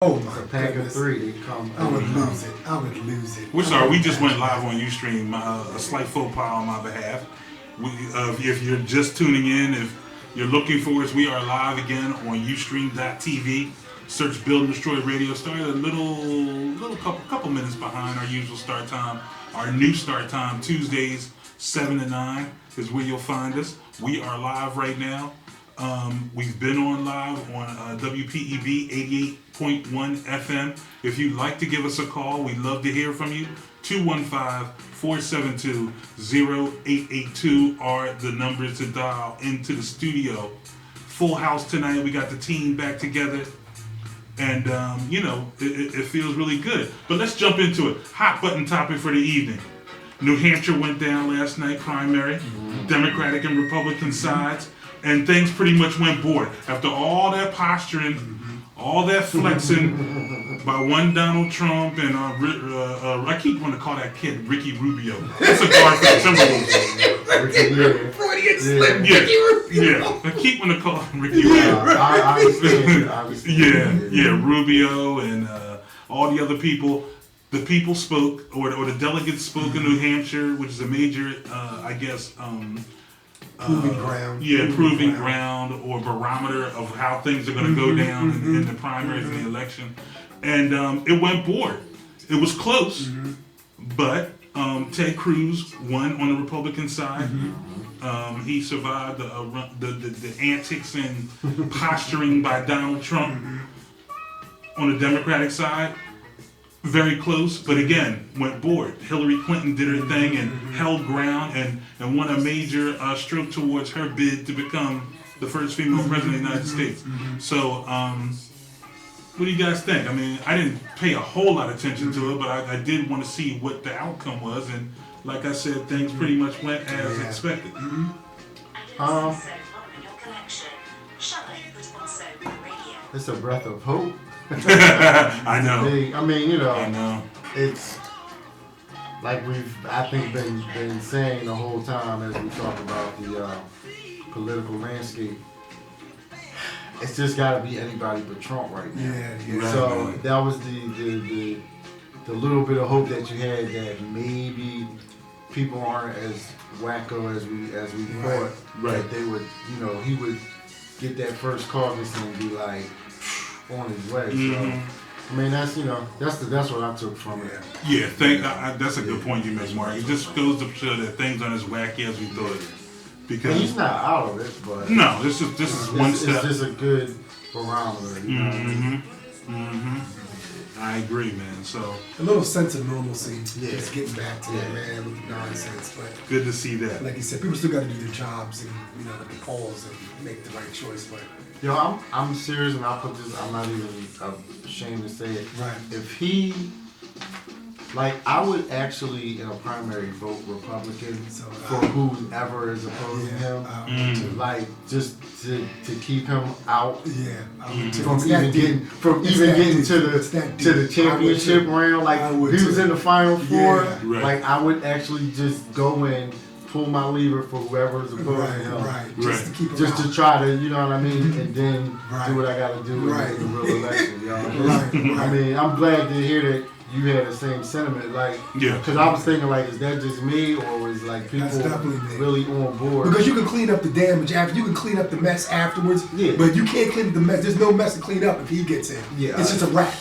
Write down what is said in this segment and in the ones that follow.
Oh my a pack goodness. of 3. They come. I would lose it. I would lose it. We're sorry, we just went live on Ustream. A slight faux pas on my behalf. If you're just tuning in, if you're looking for us, we are live again on Ustream.tv. Search Build and Destroy Radio. Started a little couple minutes behind our usual start time. Our new start time, Tuesdays, 7 to 9, is where you'll find us. We are live right now. We've been on live on WPEB 88.1 FM. If you'd like to give us a call, we'd love to hear from you. 215-472-0882 are the numbers to dial into the studio. Full house tonight. We got the team back together. And, it feels really good. But let's jump into it. Hot button topic for the evening. New Hampshire went down last night, primary. Democratic and Republican sides. And things pretty much went board. After all that posturing, all that flexing by one Donald Trump and I keep wanting to call that kid Ricky Rubio. That's a guard for the Timberwolves. Freudian slip, Ricky Rubio. Yeah, I keep wanting to call him Ricky Rubio. I understand. Yeah, Rubio and all the other people. The people spoke, or the delegates spoke in New Hampshire, which is a major, Proving ground. Yeah, proving ground or barometer of how things are going to go down in the primaries and the election. And it went board. It was close, but Ted Cruz won on the Republican side. He survived the antics and posturing by Donald Trump on the Democratic side. Very close, but again, went board. Hillary Clinton did her thing and held ground and won a major stroke towards her bid to become the first female president of the United States. So, what do you guys think? I mean, I didn't pay a whole lot of attention to it, but I did want to see what the outcome was. And like I said, things pretty much went as expected. It's a breath of hope. I know. I mean, I know. It's like I think been saying the whole time as we talk about the political landscape. It's just got to be anybody but Trump right now. Yeah. So that was the little bit of hope that you had that maybe people aren't as wacko as we thought. Right. That they would, he would get that first caucus and be like on his way. So, I mean, that's what I took from it. Yeah, that's a good point you made, Mark. It just goes to show that things aren't as wacky as we thought. Because he's not out of it, but no, this is one step. It's just a good barometer. You know? I agree, man. So A little sense of normalcy. Just getting back to it, man, with the nonsense. But good to see that. like you said, people still got to do their jobs and at the polls and make the right choice. But I'm serious, and I'll put this. I'm not even ashamed to say it. Right. If he, I would actually in a primary vote Republican for whoever is opposing him. Just to keep him out. Yeah. From even getting to the championship round, he was in the final four. Yeah. Right. I would actually just go in, pull my lever for whoever is opposing him. Right. Just to keep him Just out. to try to, you know what I mean, and then Right. do what I gotta do in Right. the real election, y'all. Right. I mean, I'm glad to hear that you had the same sentiment, because I was thinking, is that just me, or was people That's definitely me. really on board? Because you can clean up the damage after, you can clean up the mess afterwards, but you can't clean up the mess. There's no mess to clean up if he gets in. Yeah, it's just a wrap.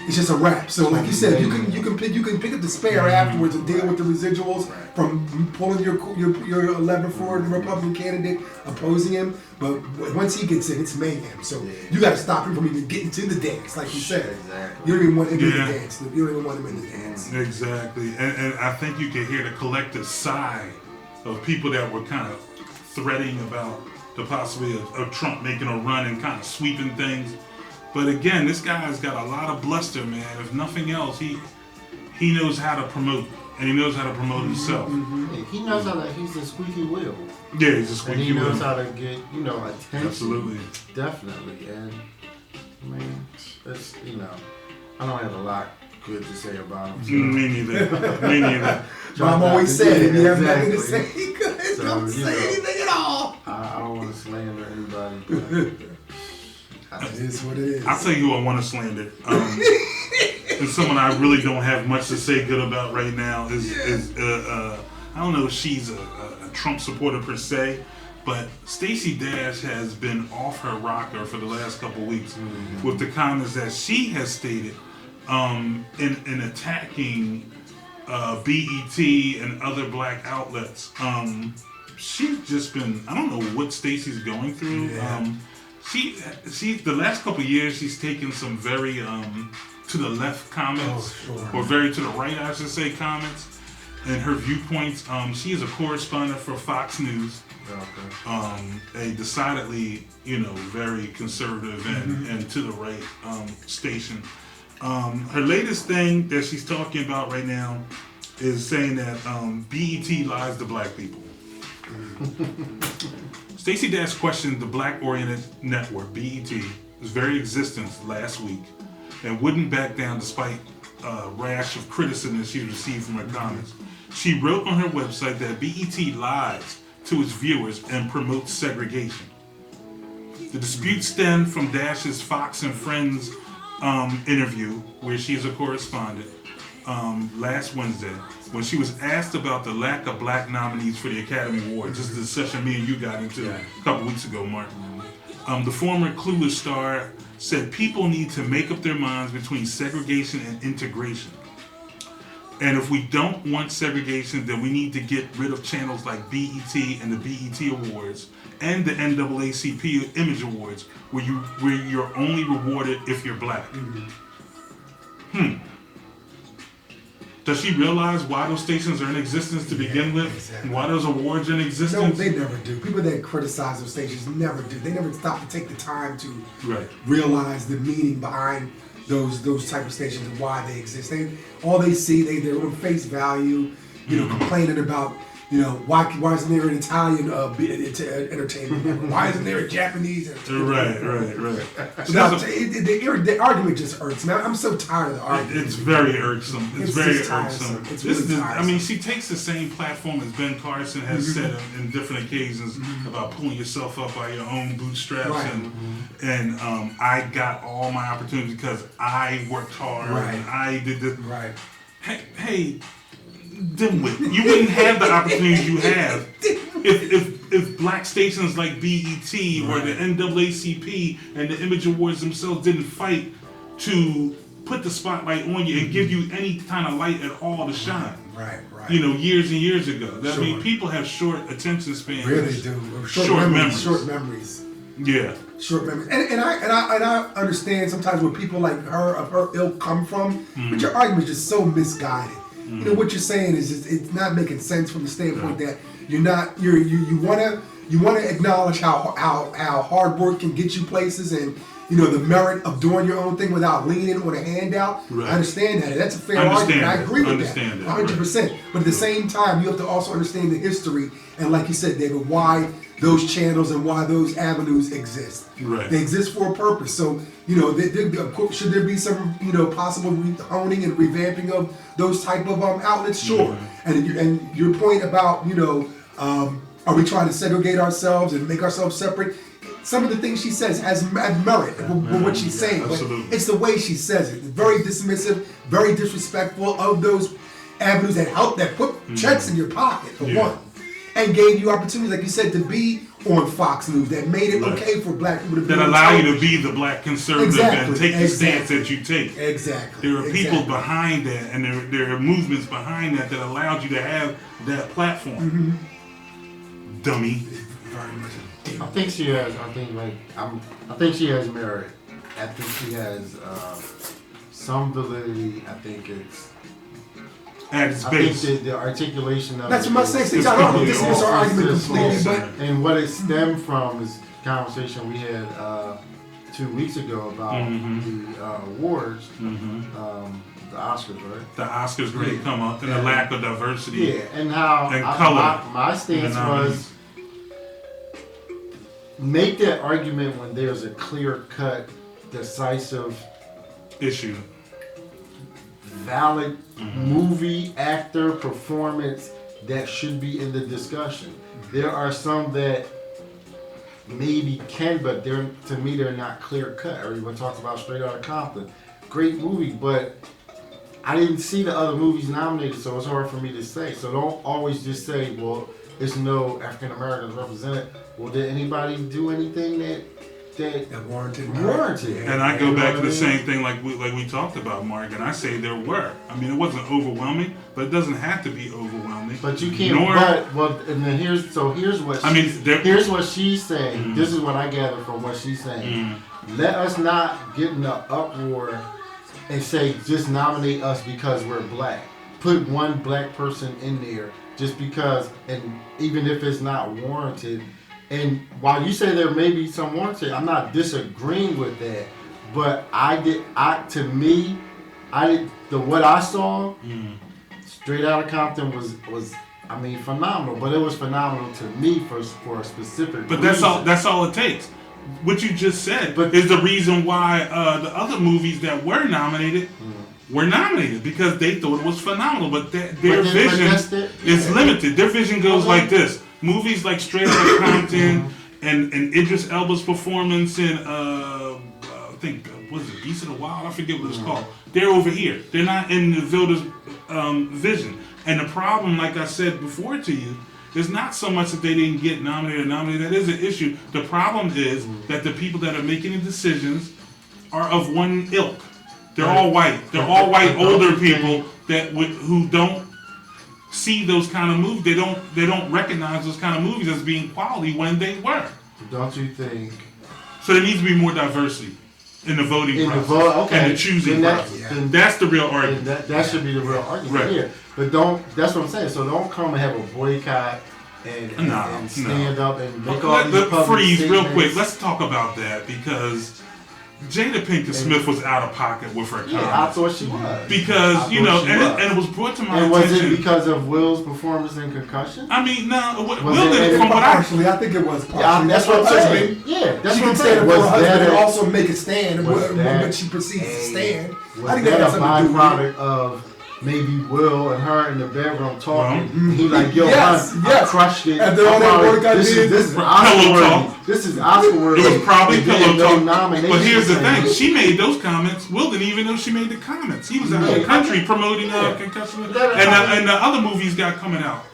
It's just a wrap. So like you said, you can pick up the spare afterwards and deal with the residuals from pulling your lever for the Republican candidate opposing him. But once he gets in, it's mayhem. So you got to stop him from even getting to the dance, like you said. Exactly. You don't even want him in the dance. You don't even want him in the dance. Exactly. And I think you can hear the collective sigh of people that were kind of threading about the possibility of Trump making a run and kind of sweeping things. But again, this guy's got a lot of bluster, man. If nothing else, he knows how to promote, and he knows how to promote himself. Yeah, he knows how to. He's a squeaky wheel. Yeah, he's a squeaky wheel. And he knows how to get, attention. Absolutely. Definitely. And I mean, it's I don't have a lot good to say about him. So. Me neither. Mom always said, if you have nothing to Exactly. say, good. Don't say anything at all. I don't want to slander anybody. But It is what it is. I'll tell you who I want to slander. And someone I really don't have much to say good about right now is I don't know if she's a Trump supporter per se, but Stacey Dash has been off her rocker for the last couple weeks with the comments that she has stated in attacking BET and other black outlets. She's just been, I don't know what Stacey's going through. Yeah. She the last couple of years she's taken some very to the left comments, or very to the right, I should say, comments, and her viewpoints. She is a correspondent for Fox News, a decidedly, very conservative and to the right station. Her latest thing that she's talking about right now is saying that BET lies to black people. Stacey Dash questioned the black-oriented network, BET's very existence last week, and wouldn't back down despite a rash of criticism she received from her comments. She wrote on her website that BET lies to its viewers and promotes segregation. The dispute stemmed from Dash's Fox and Friends interview, where she is a correspondent, last Wednesday, when she was asked about the lack of black nominees for the Academy Awards. This is the session me and you got into a couple weeks ago, Mark. The former Clueless star said people need to make up their minds between segregation and integration. And if we don't want segregation, then we need to get rid of channels like BET and the BET Awards and the NAACP Image Awards, where you're only rewarded if you're black. Does she realize why those stations are in existence to begin with? Exactly. And why those awards are in existence? No, they never do. People that criticize those stations never do. They never stop to take the time to realize the meaning behind those type of stations and why they exist. All they see, they're on face value, complaining about, why isn't there an Italian entertainment? Why isn't there a Japanese entertainment? Right. The argument just hurts, man. I'm so tired of the argument. It's very irksome. It's very just irksome. tiresome. It's really tiresome. She takes the same platform as Ben Carson has said in different occasions about pulling yourself up by your own bootstraps, and I got all my opportunities because I worked hard and I did this. Right. Hey, dimwit, you wouldn't have the opportunities you have if black stations like BET or the NAACP and the Image Awards themselves didn't fight to put the spotlight on you and give you any kind of light at all to shine. Right. Years and years ago. I mean, people have short attention spans. Really do. Short memories. Short memories. Yeah. Short memories. And I understand sometimes where people like her of her ilk come from, but your argument is just so misguided. What you're saying is just, it's not making sense from the standpoint that you want to acknowledge how hard work can get you places, and the merit of doing your own thing without leaning on a handout. Right. I understand that. That's a fair argument. I agree with that 100%. But at the same time, you have to also understand the history and, like you said, David, why those channels and why those avenues exist. Right. They exist for a purpose. So, of course, should there be some, possible honing and revamping of those type of outlets? Sure. And your point about, are we trying to segregate ourselves and make ourselves separate? Some of the things she says has merit with what she's saying, but it's the way she says it. Very dismissive, very disrespectful of those avenues that put checks in your pocket, for one. And gave you opportunities, like you said, to be on Fox News, that made it okay for black people to be on that allow television. you to be the black conservative and take the stance that you take. Exactly. There are people behind that, and there are movements behind that allowed you to have that platform. Dummy. I think she has. I think she has merit. I think she has some validity. I think it's. At its I base. think the articulation of That's what I'm saying. I don't dismiss our argument completely, but and what it stemmed from is a conversation we had 2 weeks ago about the awards, the Oscars, right? The Oscars really come up, and the lack of diversity. Yeah, and how color. My stance was make that argument when there's a clear-cut, decisive issue. Valid movie, actor, performance that should be in the discussion. There are some that maybe can, but to me they're not clear cut. Everyone talks about Straight Outta Compton, great movie, but I didn't see the other movies nominated, so it's hard for me to say. So don't always just say, well, there's no African Americans represented. Well, did anybody do anything that warranted? And I go back to the same thing like we talked about, Mark, and I say there were. I mean, it wasn't overwhelming, but it doesn't have to be overwhelming. But you can't. And then here's what here's what she's saying. Mm. This is what I gather from what she's saying. Mm. Let us not get in the uproar and say just nominate us because we're black. Put one black person in there just because, and even if it's not warranted. And while you say there may be some warranted, I'm not disagreeing with that. But what I saw, Straight Outta Compton was I mean, phenomenal. But it was phenomenal to me for a specific But reason. that's all it takes. What you just said is the reason why the other movies that were nominated were nominated, because they thought it was phenomenal. But their vision is limited. Their vision goes like this. Movies like Straight Outta Compton and Idris Elba's performance in I think was it Beast of the Wild? I forget what it's called. They're over here. They're not in the Vilda's vision. And the problem, like I said before to you, is not so much that they didn't get nominated. That is an issue. The problem is that the people that are making the decisions are of one ilk. They're all white. They're all white older people who don't see those kind of movies. They don't recognize those kind of movies as being quality when they were. Don't you think? So there needs to be more diversity in the voting process and the choosing process. That's the real argument. That should be the real argument here. But that's what I'm saying. So don't come and have a boycott and stand up and make all these public freeze statements. Real quick. Let's talk about that, because Jada Pinkett Smith was out of pocket with her comments. Yeah, I thought she was. Because, and it was brought to my attention. And was it because of Will's performance in Concussion? I mean, no. Will did, from what I think it was partially. Yeah, that's what I'm saying. Yeah, that's what I'm saying. She can stand up for her husband and also make a stand when she proceeds to stand. I think that's a byproduct of maybe Will and her in the bedroom talking. He like, yo, I crushed it. And then all that work I did. This is Oscar-worthy. This is Oscar-worthy. It was probably pillow talk. Nomination. But here's the thing. She made those comments. Will didn't even know she made the comments. He was out of the country promoting Concussion. And the other movies got coming out.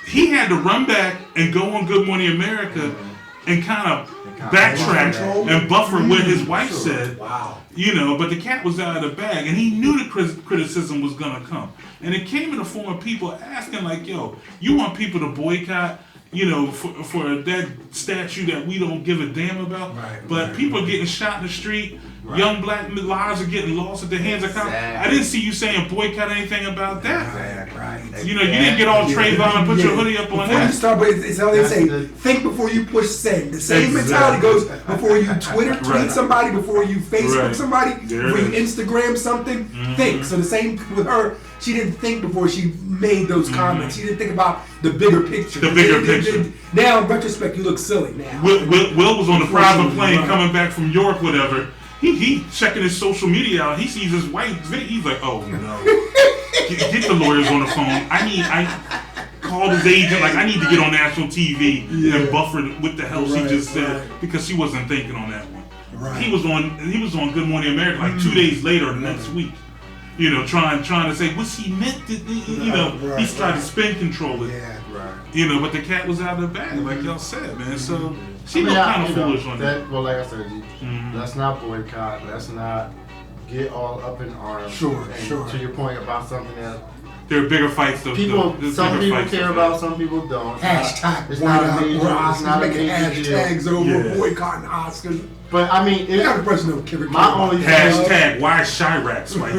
He had to run back and go on Good Morning America and kind of backtrack and buffer what his wife said. Wow. But the cat was out of the bag, and he knew the criticism was gonna come. And it came in the form of people asking like, yo, you want people to boycott, for that statue that we don't give a damn about? But people are getting shot in the street. Young black lives are getting lost at the hands of cops. I didn't see you saying boycott anything about that. You didn't get all Trayvon and put your hoodie up on before that. You start, but it's how they say, think before you push send. The same mentality goes before you tweet somebody, before you Facebook somebody, before you Instagram something, think. So the same with her. She didn't think before she made those comments. She didn't think about the bigger picture. Now, in retrospect, you look silly now. Will was on the private plane coming back from Europe, whatever. He checking his social media out. He sees his wife. He's like, oh no. Get the lawyers on the phone. I called his agent. Like, I need to get on national TV and buffer what the hell she just said, because she wasn't thinking on that one. He was on Good Morning America like 2 days later the next week. Trying to say what's he meant to. He's trying to spin control it. But the cat was out of the bag, like y'all said, man. So she looked kind of foolish on that. Well, like I said, let's not boycott. Let's not get all up in arms. Sure. To your point about something that there are bigger fights. Some people care about, some people don't. Hashtag. It's not a major. It's not making hashtags over boycotting Oscars. But I mean, my only hashtag why Chirac spike.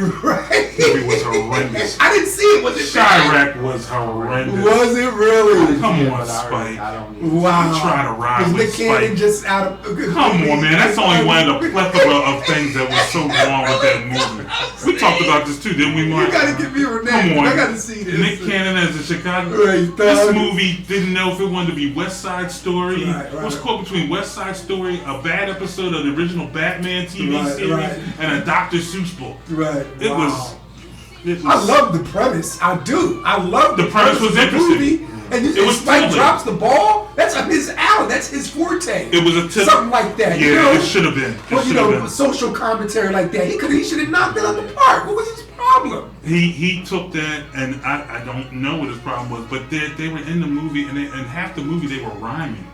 It was horrendous. I didn't see it. Was it Chirac was horrendous. Was it really? Come on, Spike. Wow. You trying to ride with Nick Cannon Spike? Just out of. Come on, man. That's only one of the plethora of things that was so wrong with that movie. We talked about this too, didn't we, Mark? You gotta give me a name. Come on. I gotta see this. Nick Cannon as a Chicago. This movie didn't know if it wanted to be West Side Story. It was caught between West Side Story, a bad episode of the original Batman TV series, and a Dr. Seuss book. It was. I love the premise. I do. I love the premise was interesting. Movie. And It was Spike totally- drops the ball. That's his alley. That's his forte. It was a tip. Something like that. Yeah, you know? it should have been. Well, you know, social commentary like that. He should have knocked it out the park. What was his problem? He took that, and I don't know what his problem was, but they were in the movie, and half the movie they were rhyming.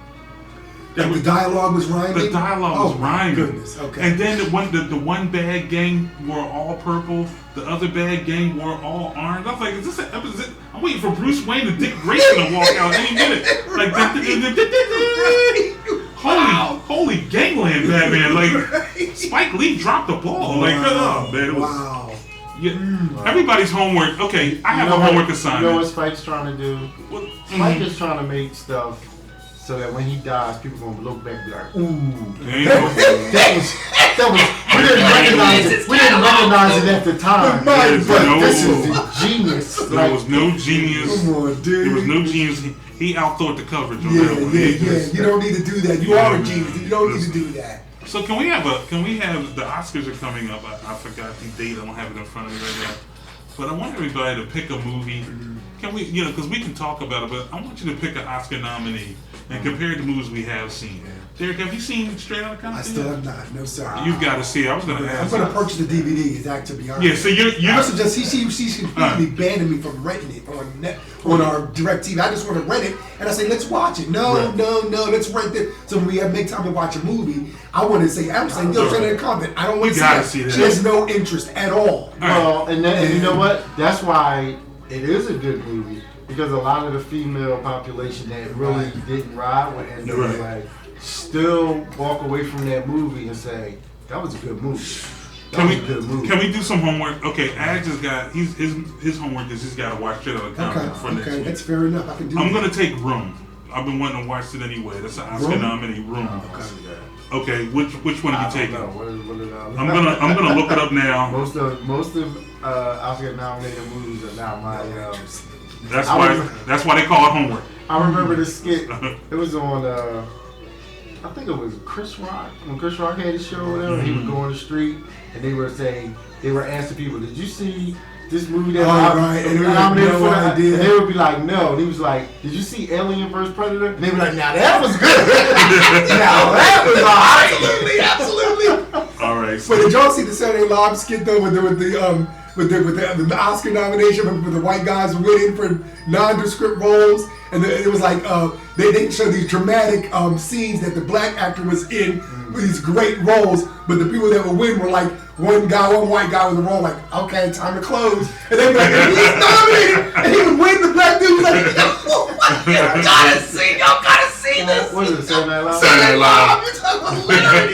Like the dialogue was rhyming. The dialogue was rhyming. Goodness. Okay. And then the one bad gang wore all purple, the other bad gang wore all orange. I was like, is this an episode? I'm waiting for Bruce Wayne and Dick Grayson to walk out any minute. Like, holy gangland, Batman! Like, Spike Lee dropped the ball. Like, oh man, it was. Wow. Yeah, everybody's homework. Okay, I have a homework assignment. You know what Spike's trying to do? What- Spike is trying to make stuff so that when he dies, people gonna look back and be like, ooh, There you go. that was. We didn't recognize it. We didn't recognize it at the time. There's But no- this is the genius. There was no genius. Come on, dude. There was no genius. He outthought the coverage on Yeah, that one. yeah. You don't need to do that. You are a genius. You don't need to do that. So can we have the Oscars are coming up? I forgot the date. I don't have it in front of me right now. But I want everybody to pick a movie. Can we, because we can talk about it, but I want you to pick an Oscar nominee and compare the movies we have seen. Derek, have you seen Straight Outta Compton? I still have not. No, sir. You've got to see it. I was going to I'm ask. going to purchase the DVD. Exact, to be honest. Yeah, so you're I suggest she completely banning me from renting it on our DirecTV. I just want to rent it, and I say, let's watch it. No, Right. no, let's rent it. So when we make time to watch a movie, I want to say, I'm saying, yo, Straight Outta Compton. I don't want to gotta see see that. that. She has no interest at all. Well, and you know what? That's why it is a good movie, because a lot of the female population that really didn't ride with NWA Right. still walk away from that movie and say, that was a good movie. That Can was a good movie. we do some homework? Okay, Ads has got his homework is he's got to watch Straight Outta Compton for next Okay, week. that's fair enough. I can do I'm that. gonna take Room. I've been wanting to watch it anyway. That's an Oscar Room? nominee. Room. Okay. Okay, which one are you taking? What is I'm gonna look it up now. Most of Oscar nominated movies are not my. That's why they call it homework. I remember the skit. It was on. I think it was Chris Rock. When Chris Rock had his show or whatever, he would go on the street and they were asking people, "Did you see this movie that right. And they were like, nominated no for that?" idea. And they would be like, "No." And he was like, "Did you see Alien vs Predator?" And they were like, "Now that was good. Now that was alright." Absolutely. All right. But did y'all see the Saturday Night Live skit though with the Oscar nomination with the white guys winning for nondescript roles, and it was like they didn't show these dramatic scenes that the black actor was in with these great roles, but the people that would win were like one white guy with a role, like, okay, time to close, and they'd be like, and he's nominated, and he would win. The black dude was like, y'all gotta see this. What is it? Saturday Night Live? Saturday Night Live. You're talking hilarity.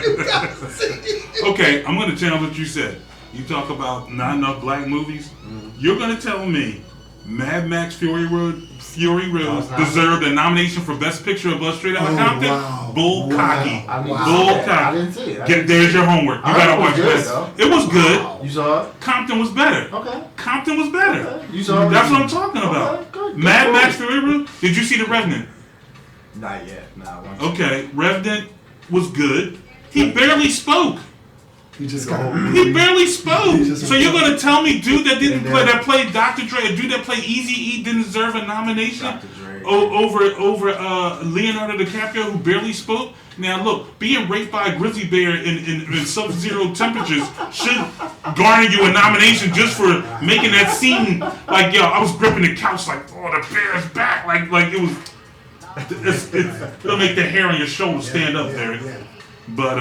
You gotta see. Okay, I'm gonna challenge what you said. You talk about not enough black movies. You're gonna tell me Mad Max Fury Road deserved a nomination for Best Picture of Straight Outta Compton? Wow. Bull cocky. I didn't Bull see that. I cocky. didn't see it. There's your homework. You I gotta heard it was watch good, this. though. It was good. You saw it? Compton was better. Okay. Compton was better. Okay. You saw it? That's what I'm talking about. Okay, good Mad movie. Max Fury Road. Did you see The Revenant? Not yet. Okay, Revenant was good. He barely spoke. You just got He barely spoke. He just- So you're gonna tell me, dude that played Dr. Dre, a dude that played Eazy-E didn't deserve a nomination Dr. Dre. over Leonardo DiCaprio, who barely spoke? Now look, being raped by a grizzly bear in sub-zero temperatures should garner you a nomination just for making that scene. Like, yo, I was gripping the couch like, oh, the bear's back. Like it was. It'll make the hair on your shoulder stand up there. Yeah. But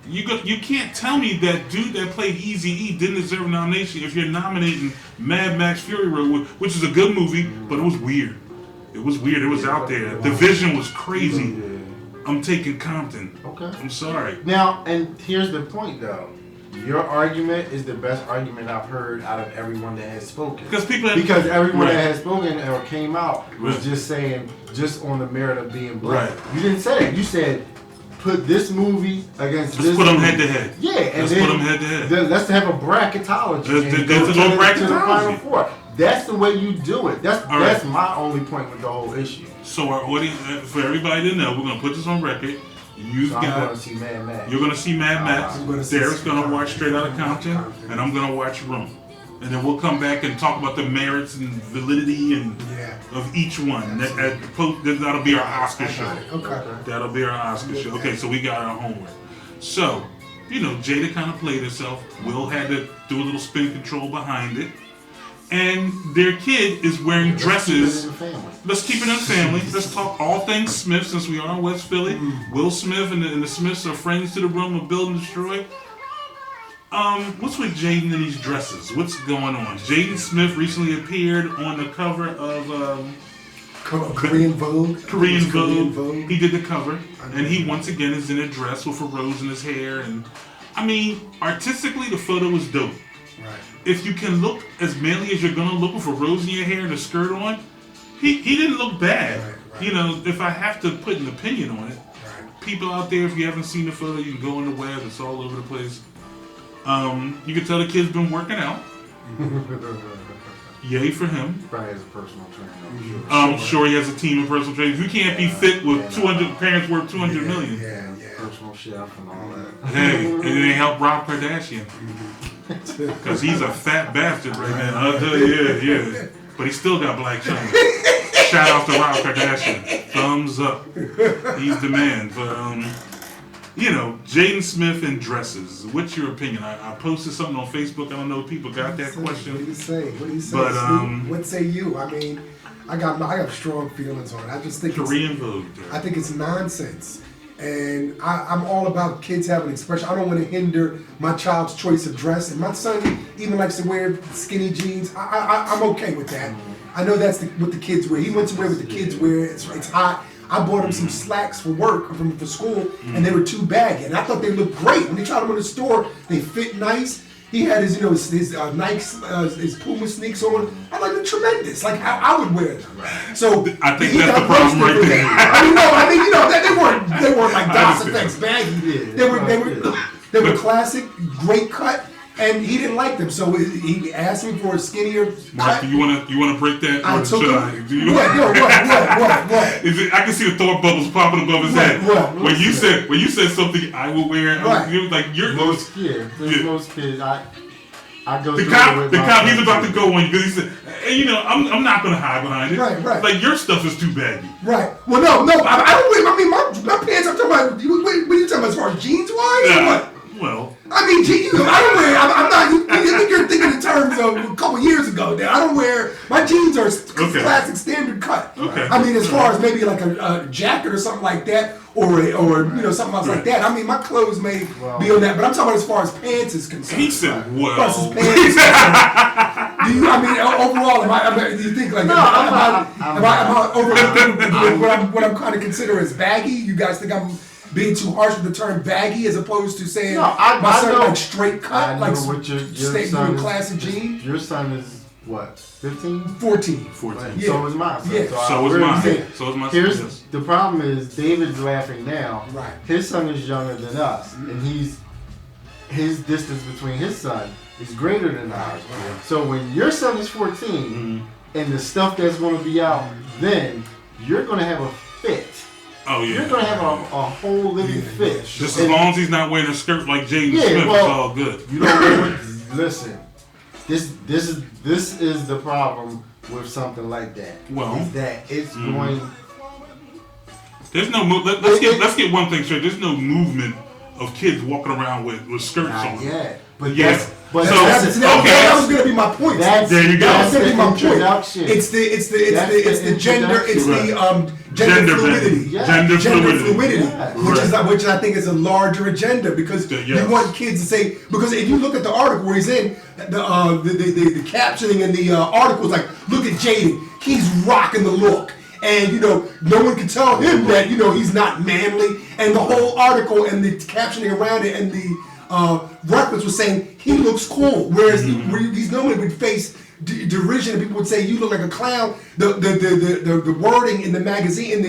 you can't tell me that dude that played Eazy-E didn't deserve a nomination if you're nominating Mad Max Fury Road, which is a good movie, but it was weird. It was weird. It was out there. The vision was crazy. I'm taking Compton. Okay. I'm sorry. Now, and here's the point, though. Your argument is the best argument I've heard out of everyone that has spoken. Because everyone Right. that has spoken or came out was Right. just saying, just on the merit of being black. Right. You didn't say that. You said, put this movie against Let's this put them movie. head to head. Yeah, and Let's then put them head to head. Let's have a bracketology. There's and a go little to the bracketology. Final Four. That's the way you do it. That's All right. my only point with the whole issue. So our audience, for everybody to know, we're gonna put this on record. You've So I'm going got. to see Mad Max. You're gonna see Mad Max. I'm gonna see Derek's gonna Compton. watch Straight Outta Compton, Compton. and I'm gonna watch Room. and then we'll come back and talk about the merits and validity and of each one. That'll be our Oscar show. Okay. That'll be our Oscar show. Okay, so we got our homework. So, Jada kind of played herself. Will had to do a little spin control behind it. And their kid is wearing dresses. Let's keep it in the family. Let's talk all things Smith since we are in West Philly. Will Smith and the Smiths are friends to the room of Build and Destroy. What's with Jaden in these dresses? What's going on? Jaden Smith recently appeared on the cover of Korean Vogue. Korean Vogue. He did the cover, and he once again is in a dress with a rose in his hair. And I mean, artistically, the photo is dope. Right. If you can look as manly as you're gonna look with a rose in your hair and a skirt on, he didn't look bad. Right. If I have to put an opinion on it, people out there, if you haven't seen the photo, you can go on the web. It's all over the place. You can tell the kid's been working out. Yay for him. Probably has a personal trainer. I'm sure he has a team of personal trainers. You can't be fit with 200 parents worth $200 million. Yeah. Personal chef and all that. Hey, and it ain't help Rob Kardashian. Because he's a fat bastard right now. I'll tell you, yeah. But he still got black china. Shout out to Rob Kardashian. Thumbs up. He's the man. But, Jaden Smith in dresses. What's your opinion? I posted something on Facebook. I don't know if people got that question. What do you say? But, what say you? I mean, I have strong feelings on it. I just think Korean Vogue. I think it's nonsense. And I'm all about kids having expression. I don't want to hinder my child's choice of dress. And my son even likes to wear skinny jeans. I'm okay with that. I know that's what the kids wear. He went to wear what the kids wear. It's hot. I bought him some slacks for work, for school, and they were too baggy. And I thought they looked great. When they tried them in the store, they fit nice. He had his Nike, his Puma sneaks on. I like them tremendous, like how I would wear them. So I think that's the problem right there. They weren't like DOS Effects baggy. They were classic, great cut, and he didn't like them. So he asked me for a skinnier Mark, cut. do you want to break that? I took him. What? Is it? I can see the thought bubbles popping above his head. What? When you said something I will wear, most kids. I go. The cop, he's about to go on you because he said, hey, I'm not going to hide behind it. Right. Like your stuff is too baggy. Right. Well, no, I don't wear. I mean, my pants. I'm talking about. What are you talking about as far as jeans wise? Or what? Well, I mean, I don't wear. I'm not. You think you're thinking in terms of a couple years ago. Now I don't wear. My jeans are classic standard cut. Okay. I mean, as far as maybe like a jacket or something like that, or something else like that. I mean, my clothes may be on that, but I'm talking about as far as pants is concerned. He said, "Well." As far as pants is concerned. Overall, do you think like am I overlooking what I'm kind of consider as baggy? You guys think I'm being too harsh with the term baggy as opposed to saying my son like straight cut, like classic jeans? Your son is what, 15? 14. Yeah. So is mine. So is my son. The problem is David's laughing now. Right. His son is younger than us, and his distance between his son is greater than ours. Right. So when your son is 14 and the stuff that's going to be out, then you're going to have a fit. Oh yeah. You're gonna have a whole living fit. Just as long as he's not wearing a skirt like Jaden Smith, it's all good. You know, listen. This is the problem with something like that. Well, is that it's going. There's no let's get one thing straight. There's no movement of kids walking around with skirts on. Yeah, but yes. That was gonna be my point. There you go. That was gonna be my point. It's the gender. It's the gender fluidity. Gender fluidity. Which I think is a larger agenda because you want kids to say, because if you look at the article where he's in, the captioning in the article is like, look at Jaden, he's rocking the look. And no one can tell him that he's not manly. And the whole article and the captioning around it and the reference was saying he looks cool. Whereas he's normally would face derision and people would say you look like a clown. The wording in the magazine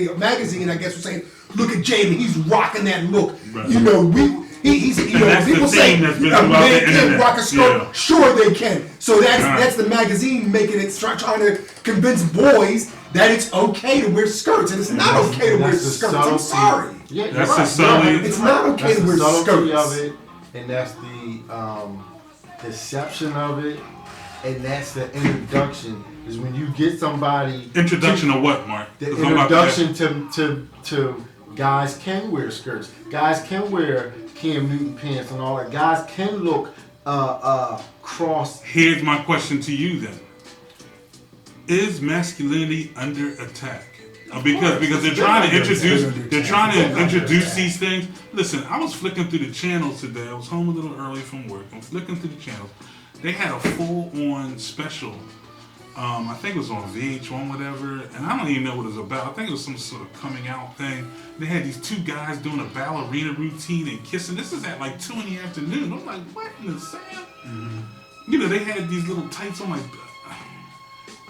I guess was saying, look at Jaden, he's rocking that look. Right. He's people say a man can rock a skirt. Yeah. Sure they can. So that's the magazine making it trying to convince boys that it's okay to wear skirts, and it's not okay to wear skirts. I'm sorry. Yeah, that's the subtlety. It's not okay to wear skirts. Of it, and that's the deception of it. and that's the introduction. Is when you get somebody. Introduction to what, Mark? The 'Cause I'm about to introduction to guys can wear skirts. Guys can wear Cam Newton pants and all that. Guys can look cross. Here's my question to you then: is masculinity under attack? Because they're trying to introduce these things. Listen, I was flicking through the channels today. I was home a little early from work. I'm flicking through the channels. They had a full-on special. I think it was on VH1, whatever, and I don't even know what it was about. I think it was some sort of coming out thing. They had these two guys doing a ballerina routine and kissing. This is at like 2 in the afternoon. I'm like, what in the Sam? Mm-hmm. You know, they had these little tights on, like,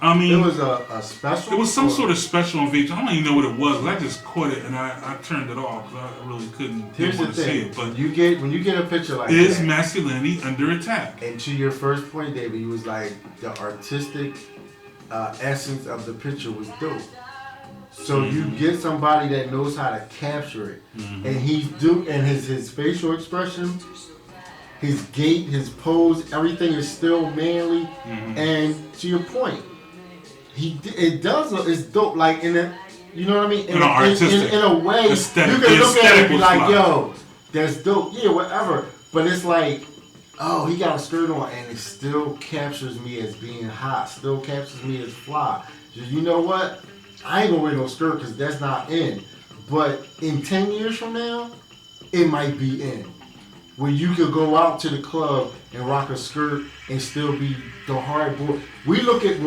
I mean, it was a special. It was some sort of special on VH1. I don't even know what it was. But I just caught it and I turned it off because I really couldn't Here's the see thing. it. But when you get a picture like is that, masculinity under attack? And to your first point, David, you was like the artistic essence of the picture was dope. So you get somebody that knows how to capture it, and his facial expression, his gait, his pose, everything is still manly. And to your point, it's dope. Like in a, you know what I mean? In a way, aesthetic, you can look at it and be like, fly. yo, that's dope. Yeah, whatever. But it's like, oh, he got a skirt on, and it still captures me as being hot. Still captures me as fly. You know what? I ain't gonna wear no skirt because that's not in. But in 10 years from now, it might be in. Where you could go out to the club and rock a skirt and still be the hard boy. We look at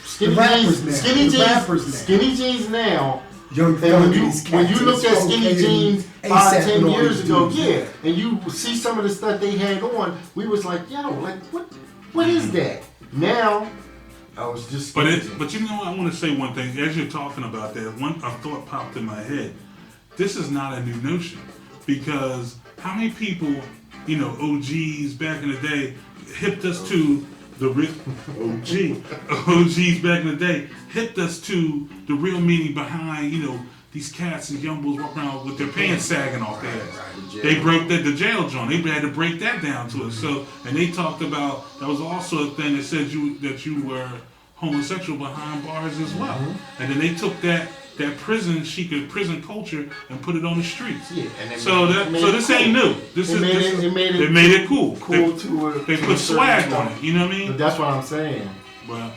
skinny jeans now. Young and when you look at skinny jeans 5-10 years ago, and you see some of the stuff they had on, we was like, yo, like what is that? Now, I was just. But you know what? I want to say one thing. As you're talking about that, a thought popped in my head. This is not a new notion because how many people, you know, OGs back in the day, hipped us to the real OGs back in the day hipped us to the real meaning behind, you know, these cats and young bulls walking around with their pants sagging off their ass. They broke the jail joint. They had to break that down to us. So, and they talked about that was also a thing that said you were homosexual behind bars as well. And then they took that prison culture and put it on the streets. Yeah, and this ain't new. They made it cool. They put swag on it. You know what I mean? But that's what I'm saying. Well,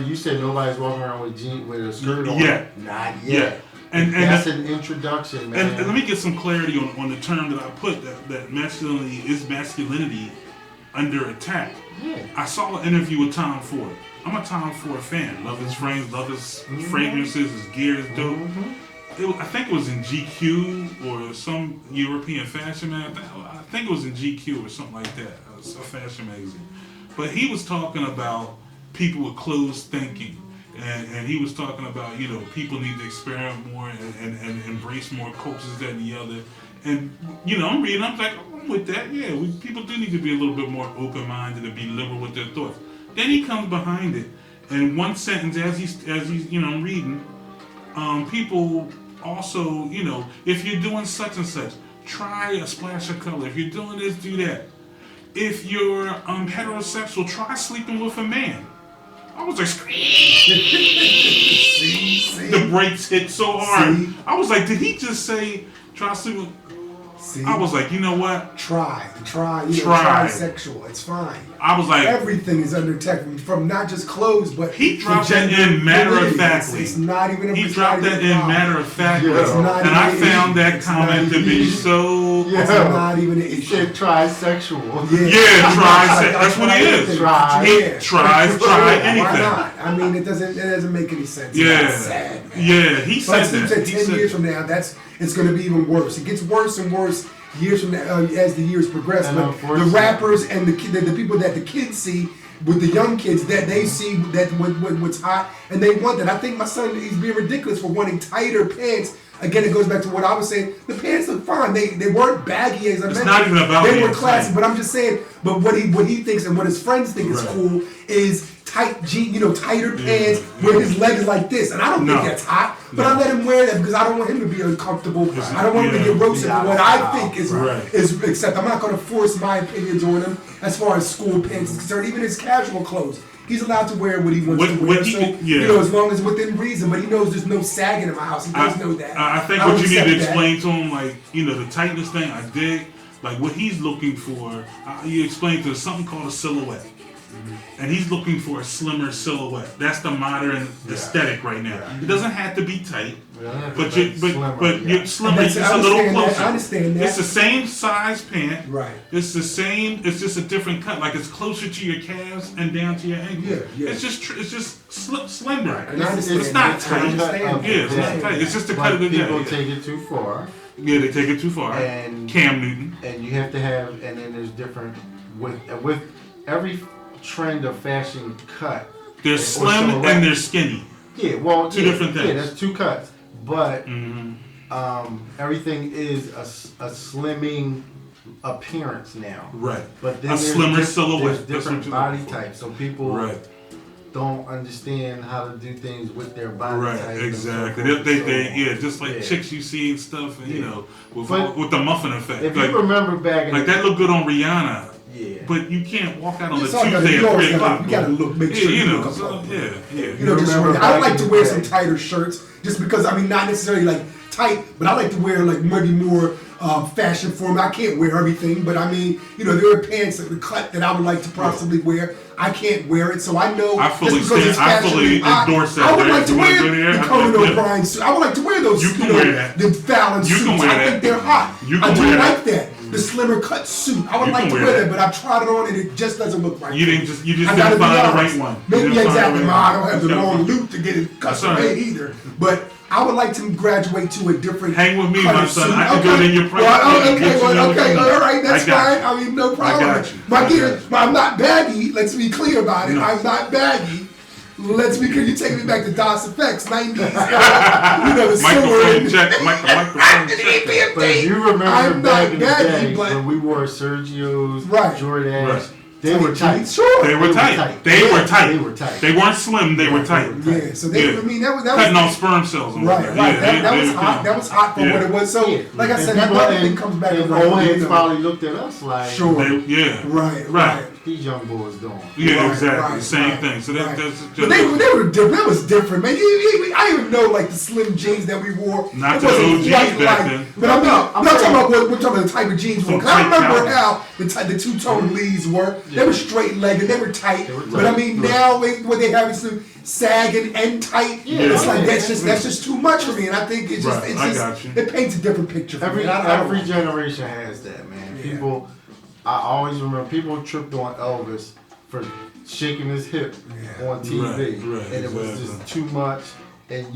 you said nobody's walking around with a skirt on. Yeah, not yet. Yeah. And that's an introduction, man. And let me get some clarity on the term that I put that masculinity is masculinity under attack. Yeah. I saw an interview with Tom Ford. I'm a Tom Ford fan. Love his frames, love his fragrances, his gear is dope. I think it was in GQ or some European fashion magazine. I think it was in GQ or something like that. A fashion magazine. But he was talking about people with closed thinking. And he was talking about, you know, people need to experiment more and embrace more cultures than the other. And, you know, I'm reading, I'm like, I'm with that. Yeah, people do need to be a little bit more open-minded and be liberal with their thoughts. Then he comes behind it, and one sentence as he's you know, reading, people also, you know, if you're doing such and such, try a splash of color. If you're doing this, do that. If you're heterosexual, try sleeping with a man. I was like, see? The brakes hit so hard. See? I was like, did he just say try sleeping? See? I was like, you know what? Try. Trisexual. It's fine. I was like, everything is under attack from not just clothes, but he dropped that in matter of factly. It's not even. He dropped that in matter of factly, and I found that comment to be so. It's not even an issue. He said trisexual. Yeah, trisexual. That's what he is. He try anything. Why not? I mean, it doesn't make any sense. Yeah. It's sad, man. Yeah, he said that. 10 years from now, it's going to be even worse. It gets worse and worse years from now as the years progress. But the rappers and the people that the kids see with the young kids that they see that what's hot and they want that. I think my son is being ridiculous for wanting tighter pants. Again, it goes back to what I was saying. The pants look fine. They weren't baggy as I mentioned. It's not even about they were classy. But I'm just saying. But what he thinks and what his friends think is cool is tighter pants where his leg is like this. And I don't think that's hot. But I let him wear that because I don't want him to be uncomfortable. I don't want him to get roasted for what I think is except I'm not going to force my opinions on him as far as school pants is concerned. Even his casual clothes, he's allowed to wear what he wants to wear. As long as within reason. But he knows there's no sagging in my house. He does know that. I think what you need to explain to him, like, the tightness thing, I dig. Like, what he's looking for, you explain to him something called a silhouette. And he's looking for a slimmer silhouette. That's the modern aesthetic right now. It doesn't have to be tight, but you're slimmer. It's a little closer. I understand that. It's the same size pant. Right. It's the same. It's just a different cut. Like, it's closer to your calves and down to your ankles. Yeah. It's just slender. Right. It's not tight. It's not tight. It's just the cut of the day. People take it too far. Yeah, they take it too far. And Cam Newton. And you have to have, and then there's different with every trend of fashion cut. They're slim and they're skinny. Yeah, well, two different things. Yeah, that's two cuts, but everything is a slimming appearance now. Right. But then a slimmer silhouette. There's different body types, so people don't understand how to do things with their body type. Right, exactly. They just like chicks you see and stuff, and with the muffin effect. If you remember back in that looked good on Rihanna. Yeah. But you can't walk out on the Tuesday Tuesday at 3 o'clock. You gotta make sure you look up. I I like to wear some tighter shirts just because, not necessarily like tight, but I like to wear like maybe more fashion form. I can't wear everything, but there are pants that the cut that I would like to possibly wear. I can't wear it, so I know I fully endorse that. I would like to wear the Conan O'Brien suit. I would like to wear those. You can wear that. The Fallon suits. I think they're hot. I do like that. The slimmer cut suit. I would like to wear that, but I've tried it on and it just doesn't look right. You just didn't find the right one. Maybe exactly. I don't have the long loop to get it custom made either. But I would like to graduate to a different. Hang with me, my son. I can do it in your price. Okay, all right, that's fine. No problem. I'm not baggy. Let's be clear about it. I'm not baggy. Let's be clear. You're taking me back to DOS Effects, 90s. Microphone check. But you remember back in the day when we wore Sergio's, Jordache. They were tight. Sure. They were tight. They were tight. They weren't slim. They were tight. Yeah. So that was cutting off sperm cells. Right. That was hot. That was hot for what it was. So, like I said, that thing comes back. And old heads probably looked at us like, sure. Right. These young boys doing. Yeah, exactly. Same thing. So that's just. But they were different. That was different, man. I even know like the slim jeans that we wore. Not the OGs back then. But I'm talking about we're talking about the type of jeans. Because I remember how the two-tone leads were. They were straight legged, they were tight. But now what they have is sagging and tight. It's like that's just too much for me. And I think it paints a different picture for me. Every generation has that, man. People, I always remember people tripped on Elvis for shaking his hip on TV, and it was just too much. And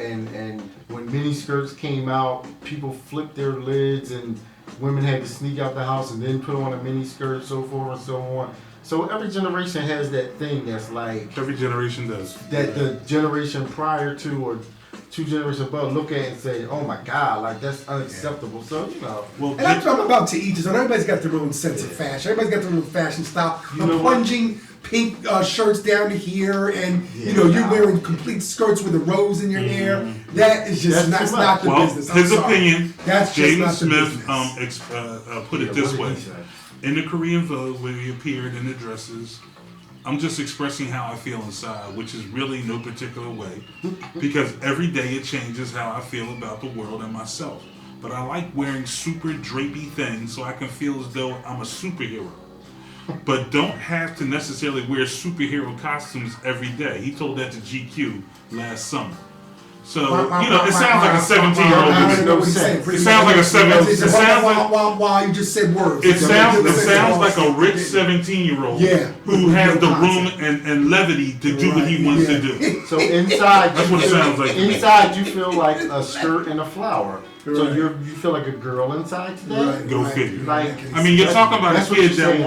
and when mini skirts came out, people flipped their lids and women had to sneak out the house and then put on a mini skirt, so forth and so on. So every generation has that thing that's like... Every generation does. That the generation prior to or 2 generations above look at it and say, oh my God, like that's unacceptable. So, Well, and I'm talking about to each his own. Everybody's got their own sense of fashion. Everybody's got their own fashion style. Plunging pink shirts down to here, and you're wearing complete skirts with a rose in your hair. That is just not the business. His opinion. That's Jaden just Smith put it this way: in the Korean Vogue, where he appeared in the dresses, I'm just expressing how I feel inside, which is really no particular way, because every day it changes how I feel about the world and myself. But I like wearing super drapey things so I can feel as though I'm a superhero. But don't have to necessarily wear superhero costumes every day. He told that to GQ last summer. So, it sounds like a 17-year-old. It sounds like a 17-year-old. Why you just said words? It sounds like a rich 17-year-old who has the room and levity to do what he wants to do. So inside, that's what it sounds like. Inside, you feel like a skirt and a flower. So you feel like a girl inside today? Go figure. Like, you're talking about a kid that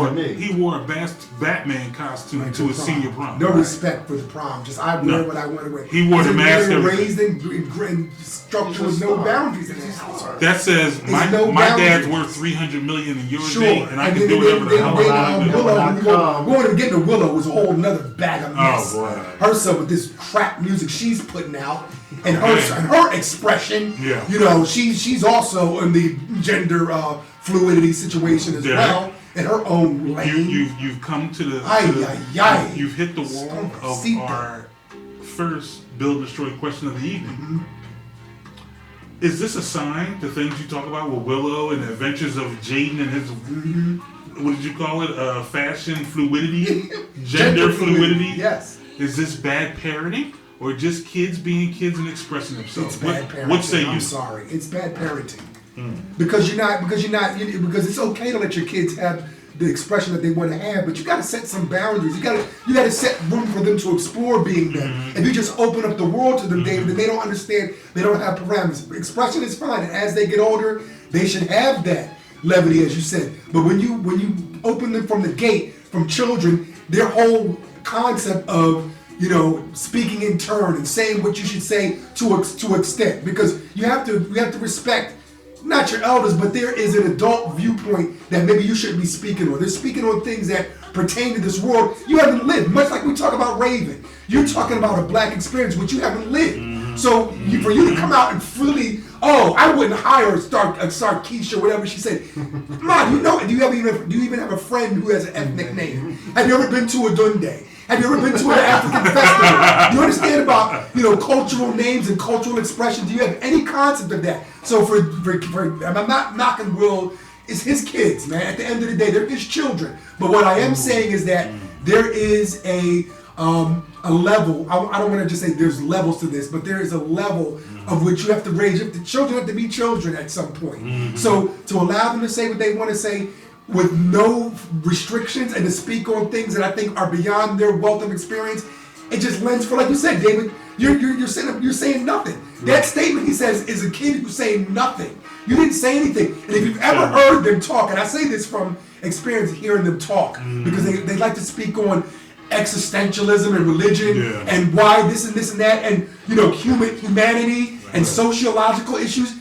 wore a Batman costume to his senior prom. No respect for the prom. Just I wear what I want to wear. He wore the mask. Raised in structure with no boundaries in his house. That says my dad's worth $300 million and yours ain't, and I can do whatever the hell I want. Going to get into Willow was a whole nother bag of mess. Oh boy. Herself with this crap music she's putting out. and her expression. Yeah. You know, she's also in the gender fluidity situation as well in her own lane. You've come to the. You've hit the wall of our first Build Destroy question of the evening. Mm-hmm. Is this a sign, the things you talk about with Willow and the adventures of Jaden and his, what did you call it, fashion fluidity? Gender fluidity? Yes. Is this bad parenting? Or just kids being kids and expressing themselves? It's bad parenting. What say you? I'm sorry. It's bad parenting. Because it's okay to let your kids have the expression that they want to have, but you got to set some boundaries. You got to set room for them to explore being them. If you just open up the world to them, David, then they don't understand. They don't have parameters. Expression is fine, and as they get older, they should have that levity, as you said. But when you open them from the gate, from children, their whole concept of speaking in turn and saying what you should say to extent, because you have to respect. Not your elders, but there is an adult viewpoint that maybe you shouldn't be speaking on. They're speaking on things that pertain to this world you haven't lived. Much like we talk about Raven. You're talking about a black experience, which you haven't lived. So for you to come out and freely, I wouldn't hire Sarkeisha, whatever she said. Mom, do you even have a friend who has an ethnic name? Have you ever been to a Dunde? Have you ever been to an African festival? Do you understand about cultural names and cultural expression? Do you have any concept of that? So for I'm not knocking Will. It's his kids, man. At the end of the day, they're his children. But what I am saying is that there is a level. I don't want to just say there's levels to this, but there is a level of which you have to raise. The children have to be children at some point. So to allow them to say what they want to say, with no restrictions, and to speak on things that I think are beyond their wealth of experience, it just lends for, like you said, David, you're saying nothing. Right. That statement he says is a kid who's saying nothing. You didn't say anything. And if you've ever heard them talk, and I say this from experience hearing them talk, because they like to speak on existentialism and religion and why this and that, and humanity and sociological issues.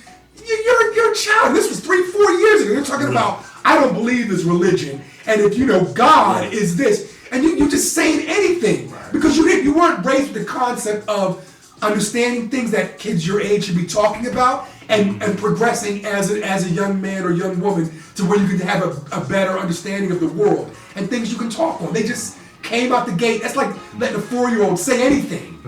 You're a child. This was 3-4 years ago. You're talking about, I don't believe is religion, and if God is this, and you're just saying anything because you weren't raised with the concept of understanding things that kids your age should be talking about and progressing as a young man or young woman to where you can have a better understanding of the world and things you can talk on. They just came out the gate. That's like letting a 4-year-old say anything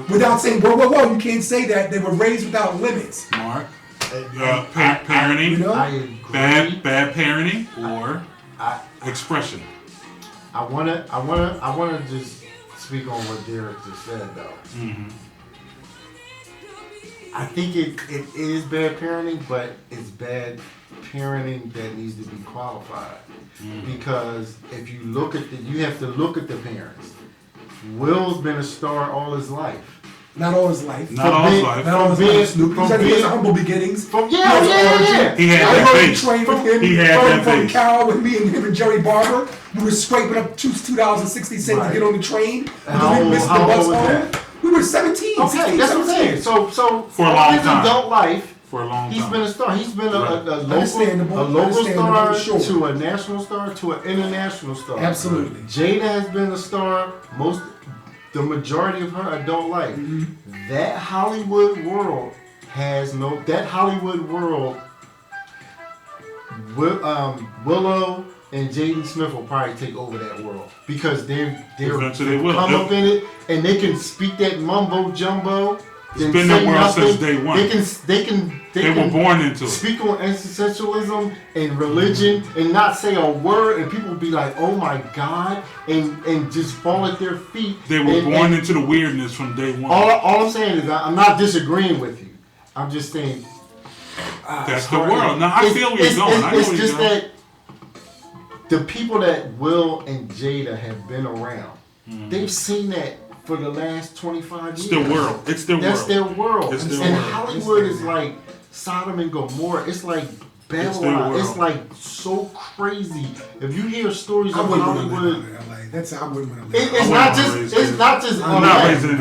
without saying, whoa, you can't say that. They were raised without limits. Mark. Parenting, bad parenting, or expression. I wanna just speak on what Derek just said though. I think it is bad parenting, but it's bad parenting that needs to be qualified. Because if you you have to look at the parents. Will's been a star all his life. Not all his life. Not all his life. Snoop. He has humble beginnings. Yeah. He had that face. Trained with him. He had that face. From Cal with me and him and Jerry Barber. We were scraping up $2.60 to get on the train. How old was that? We were 17. Okay, 16, that's what I'm saying. So for a long his time. Adult life. For a long time. He's been a star. He's been a local star sure. to a national star to an international star. Absolutely. Jada has been a star the majority of her adult life. That Hollywood world Willow and Jaden Smith will probably take over that world because they're come up in it and they can speak that mumbo jumbo. It's been the world since day one. They were born into it. Speak on existentialism and religion and not say a word, and people will be like, "Oh my God," and just fall at their feet. They were born into the weirdness from day one. All I'm saying is I'm not disagreeing with you. I'm just saying that's the world. Now I feel where you're going. It's just that the people that Will and Jada have been around, they've seen that. For the last 25 years. It's their world. That's their world. And Hollywood is like Sodom and Gomorrah. It's like Babylon. It's like so crazy. If you hear stories of Hollywood, I wouldn't want to live. It's not just LA.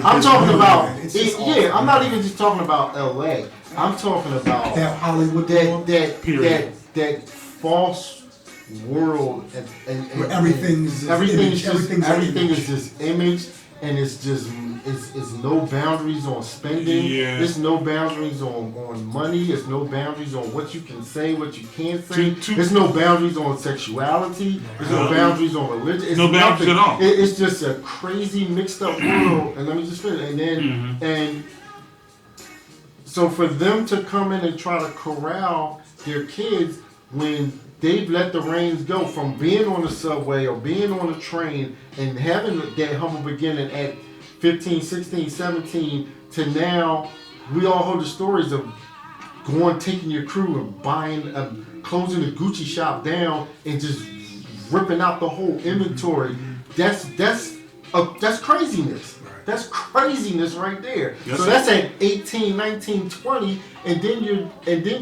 I'm talking about I'm not even just talking about LA. I'm talking about that Hollywood that false world and everything is just image. and it's just it's no boundaries on spending. Yeah. It's no boundaries on money. It's no boundaries on what you can say, what you can't say. There's no boundaries on sexuality. There's no boundaries on religion. It's no boundaries at all. It's just a crazy mixed up world. And let me just finish. And then and so for them to come in and try to corral their kids when they've let the reins go from being on the subway or being on a train and having that humble beginning at 15, 16, 17 to now, we all heard the stories of taking your crew and buying, closing the Gucci shop down and just ripping out the whole inventory. That's craziness. That's craziness right there. Yes, so that's at 18, 19, 20, and then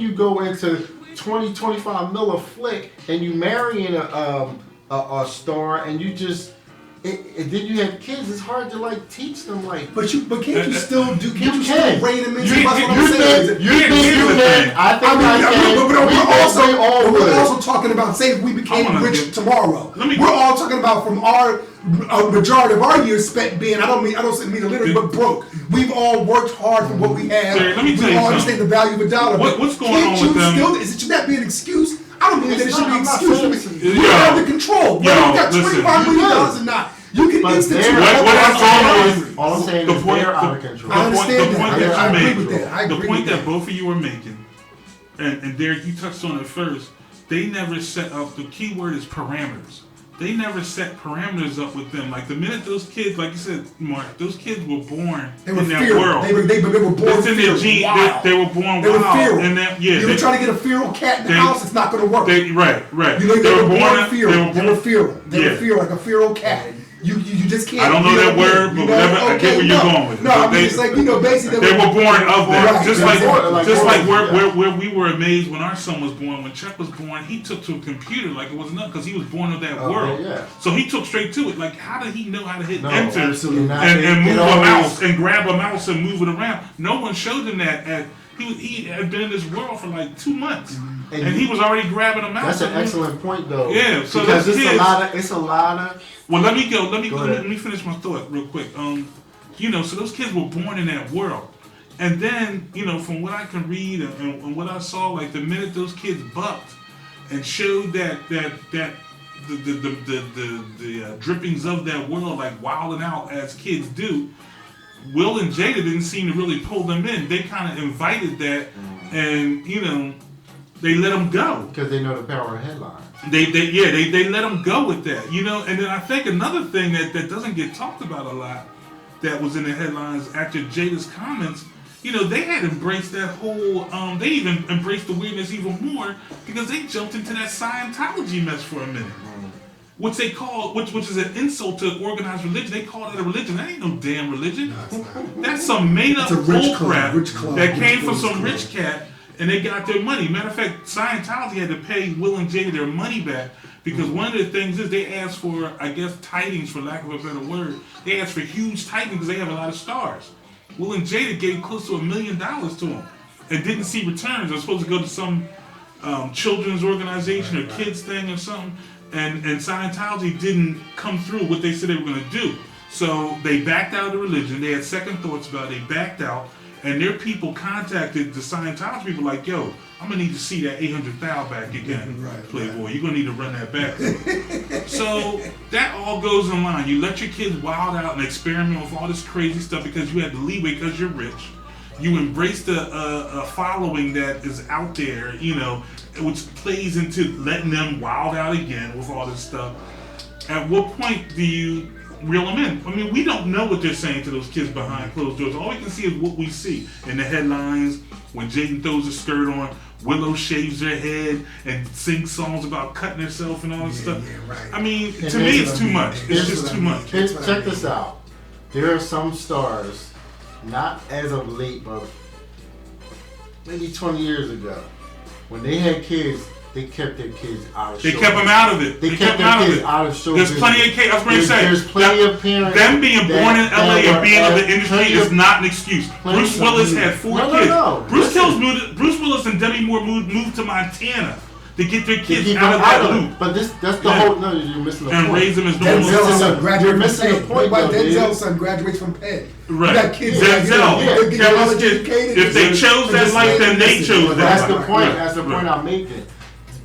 you go into 20, 25 mil a flick, and you marrying a star, and you just and then you have kids. It's hard to like teach them like. But can't you still do? Can't you can. still rein them in? You can. I think but we're also talking about say if we became rich tomorrow. We're all talking about from our majority of our years spent being I don't mean literally but broke. We've all worked hard for what we have. We all understand the value of a dollar. What's going on with them? Should that be an excuse? I don't believe that it should be an excuse. We have the control. Whether you got $25 million or not. You can institute. All I'm saying is they're out of control. I understand that. I agree with that. The point that both of you are making, and Derek, you touched on it first. They never set up. The key word is parameters. They never set parameters up with them. Like the minute those kids, like you said, Mark, those kids were born in that world. They were born it's in their gene. They were born wild. And you were trying to get a feral cat in the house. It's not going to work. Right. You know, they were born feral. They were feral. They were feral, like a feral cat. You just can't. I don't know that word, but whatever. I get where you're going with it. No, I mean it's like basically they were born of that. Just like where we were amazed when our son was born. When Chuck was born, he took to a computer like it was nothing because he was born of that world. Yeah. So he took straight to it. Like how did he know how to hit enter and move a mouse and grab a mouse and move it around? No one showed him that. He had been in this world for like 2 months, and he was already grabbing a mouse. That's an excellent point, though. Yeah, so because it's a lot of. Well, let me finish my thought real quick. So those kids were born in that world, and then from what I can read and what I saw, like the minute those kids bucked and showed that the drippings of that world, like wilding out as kids do. Will and Jada didn't seem to really pull them in. They kind of invited that, and they let them go because they know the power of headlines. They let them go with that, And then I think another thing that doesn't get talked about a lot, that was in the headlines after Jada's comments. They had embraced that whole. They even embraced the weirdness even more because they jumped into that Scientology mess for a minute. Which they call, which is an insult to organized religion. They call it a religion. That ain't no damn religion. No, that's some made up bull crap that came from some rich cat, and they got their money. Matter of fact, Scientology had to pay Will and Jada their money back because one of the things is they asked for, I guess, tidings, for lack of a better word. They asked for huge tidings because they have a lot of stars. Will and Jada gave close to $1 million to them and didn't see returns. They're supposed to go to some children's organization or kids thing or something. And Scientology didn't come through what they said they were going to do. So they backed out of the religion. They had second thoughts about it. They backed out. And their people contacted the Scientology people like, yo, I'm going to need to see that 800,000 back again, Playboy. You're going to need to run that back. So that all goes in line. You let your kids wild out and experiment with all this crazy stuff because you had the leeway because you're rich. You embrace a following that is out there, which plays into letting them wild out again with all this stuff. At what point do you reel them in? I mean, we don't know what they're saying to those kids behind closed doors. All we can see is what we see in the headlines when Jaden throws a skirt on, Willow shaves her head and sings songs about cutting herself and all this stuff. Yeah, right. I mean, to me, it's too much. It's just too much. Check this out. There are some stars. Not as of late, but maybe 20 years ago, when they had kids, they kept their kids out of show. They kept them out of it. They kept their kids out of show. There's plenty of kids. I was going to say. There's plenty of parents. Them being born in LA and being of the industry is not an excuse. Bruce Willis had 4 kids. Bruce Willis and Demi Moore moved to Montana. to get their To kids keep out them of that out of loop it. But that's the Yeah. whole. No, you're missing the and point. raise them as normal. Denzel's son You're graduates from missing the Penn. point, Why though, dude. Denzel's son graduates from Penn? Right. You got kids Denzel, that get Kelly's college kids, educated. if they chose and that just life, stay then they innocent. chose But that that's life. the point. Right. That's the point Right. I'm making.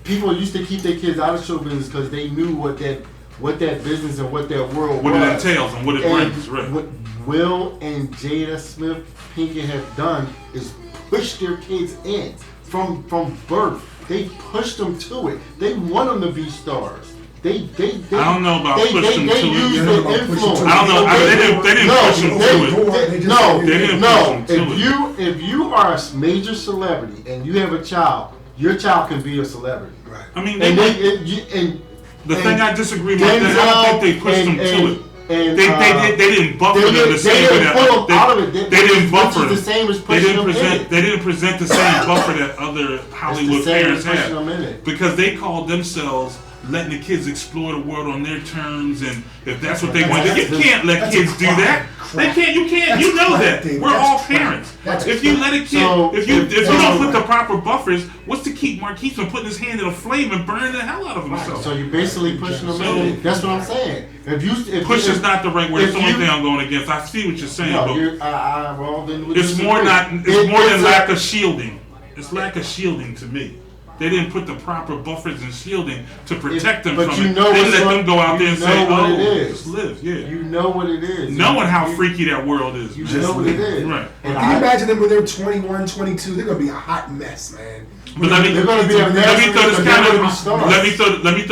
People used to keep their kids out of show business because they knew what that business and what that world What was. it entails and what it And brings. Right. what Will and Jada Smith Pinkett have done is push their kids in from birth. They pushed them to it. They want them to be stars. They I don't know about push them to it. use Yeah, the about push them influence. to it. I don't know. They didn't No, push them to they- it. They just No, said they didn't no. push them to If you are a major celebrity and you have a child, your child can be a celebrity. Right. I mean, And the and thing I disagree with, I don't think they pushed them to it. And, They didn't buffer them the same way didn't pull them out of it. they didn't buffer Which them. is the same as They pushing didn't them in present. it. They didn't present the same buffer that other Hollywood It's the same parents as pushing have, them in it. because they called themselves letting the kids explore the world on their terms, and if that's what they want to do, you can't let that's kids a do crap. that. They can't. You can't. That's You know crap, that. David. We're That's all crap. parents. That's If you let a kid, So, if you don't put right. the proper buffers, what's to keep Marquise from putting his hand in a flame and burning the hell out of himself? So you're basically pushing them in it. That's what I'm saying. If Push is not the right word. if It's the only you- thing I'm going against. I see what you're saying, No, but well, then we it's more disagree. not. It's more than it's lack a- of shielding. It's lack of shielding to me. They didn't put the proper buffers and shielding to protect them but from you it. know They what's let what- them go out there and you say, know what "Oh, it is. just live." Yeah, You know what it is. knowing how You- freaky that world is. You man. know what it is. Right. And Can you I- imagine them when they're 21, 22? They're gonna be a hot mess, man. But let me They're gonna be a mess. let me throw this but they're counter. gonna be stars. Let me throw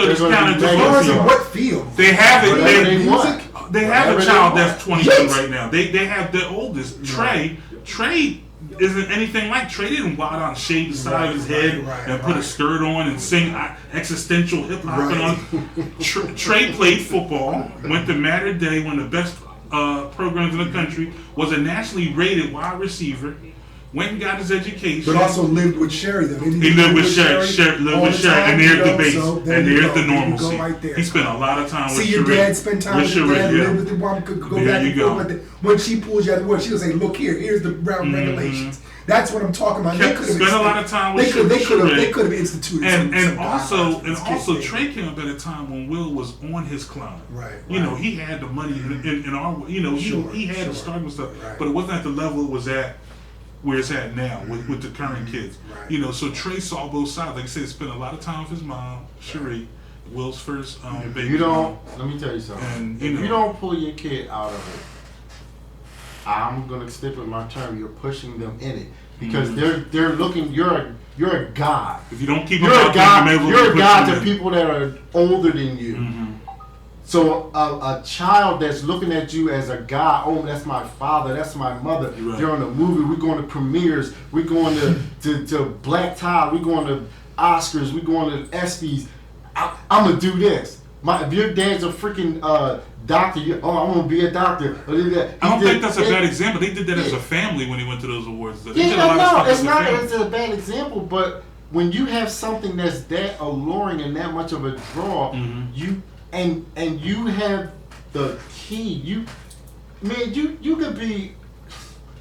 this They're gonna counter. be Just mega one Stars thing. in stars. what field? They have it. Whatever they They, want. they have Whatever a they child want. that's 22 Yes. right now. They have the oldest, Trey. Trey isn't anything like Trey. Didn't wild out and shave the side of his head right, and put a right. skirt on and sing existential hip hop and Right. on. Trey played football. Went to Matter Day, one of the best programs in the country. Was a nationally rated wide receiver. Went and got his education. But also lived with Sherry. Though. He lived with Sherry, lived all with the Sherry, time, and you there's know, the base, so there and you there's go. the There you normalcy. go right there. He spent a lot of time with See your Sheree. dad spend time with your Sheree, dad, yeah. live with the mom, could go There back you and go. forth. But when she pulls you out of work, she'll say, "Look here, here's the ground regulations." That's what I'm talking about. Kept- spent a lot of time with they could Sheree. have instituted And some also guidelines for these kids. Trey came up at a time when Will was on his climb. Right, You know, right. he had the money in our. You know, Sure, he had sure. the starting stuff, Right. but it wasn't at the level it was at where it's at now with the current kids. Right. You know, so Trey saw both sides. Like I said, spent a lot of time with his mom, Sheree, Will's first baby. You don't. Let me tell you something. And, if you know- you don't pull your kid out of it, I'm gonna stick with my term. You're pushing them in it because they're looking. You're a god. If you don't keep them You're a out there, you god. may as well You're a push god them to in. people that are older than you. Mhm. So a child that's looking at you as a god, oh, that's my father, that's my mother. Right. They're on a movie. We're going to premieres. We're going to Black Tie. We're going to Oscars. We're going to ESPYs. I'm gonna do this. If your dad's a freaking doctor, I'm gonna be a doctor. I don't think that's a bad example. They did that as a family when they went to those awards. They did a lot of no, stuff it's as a not. family. It's a bad example, but when you have something that's that alluring and that much of a draw, Mhm. you have the key.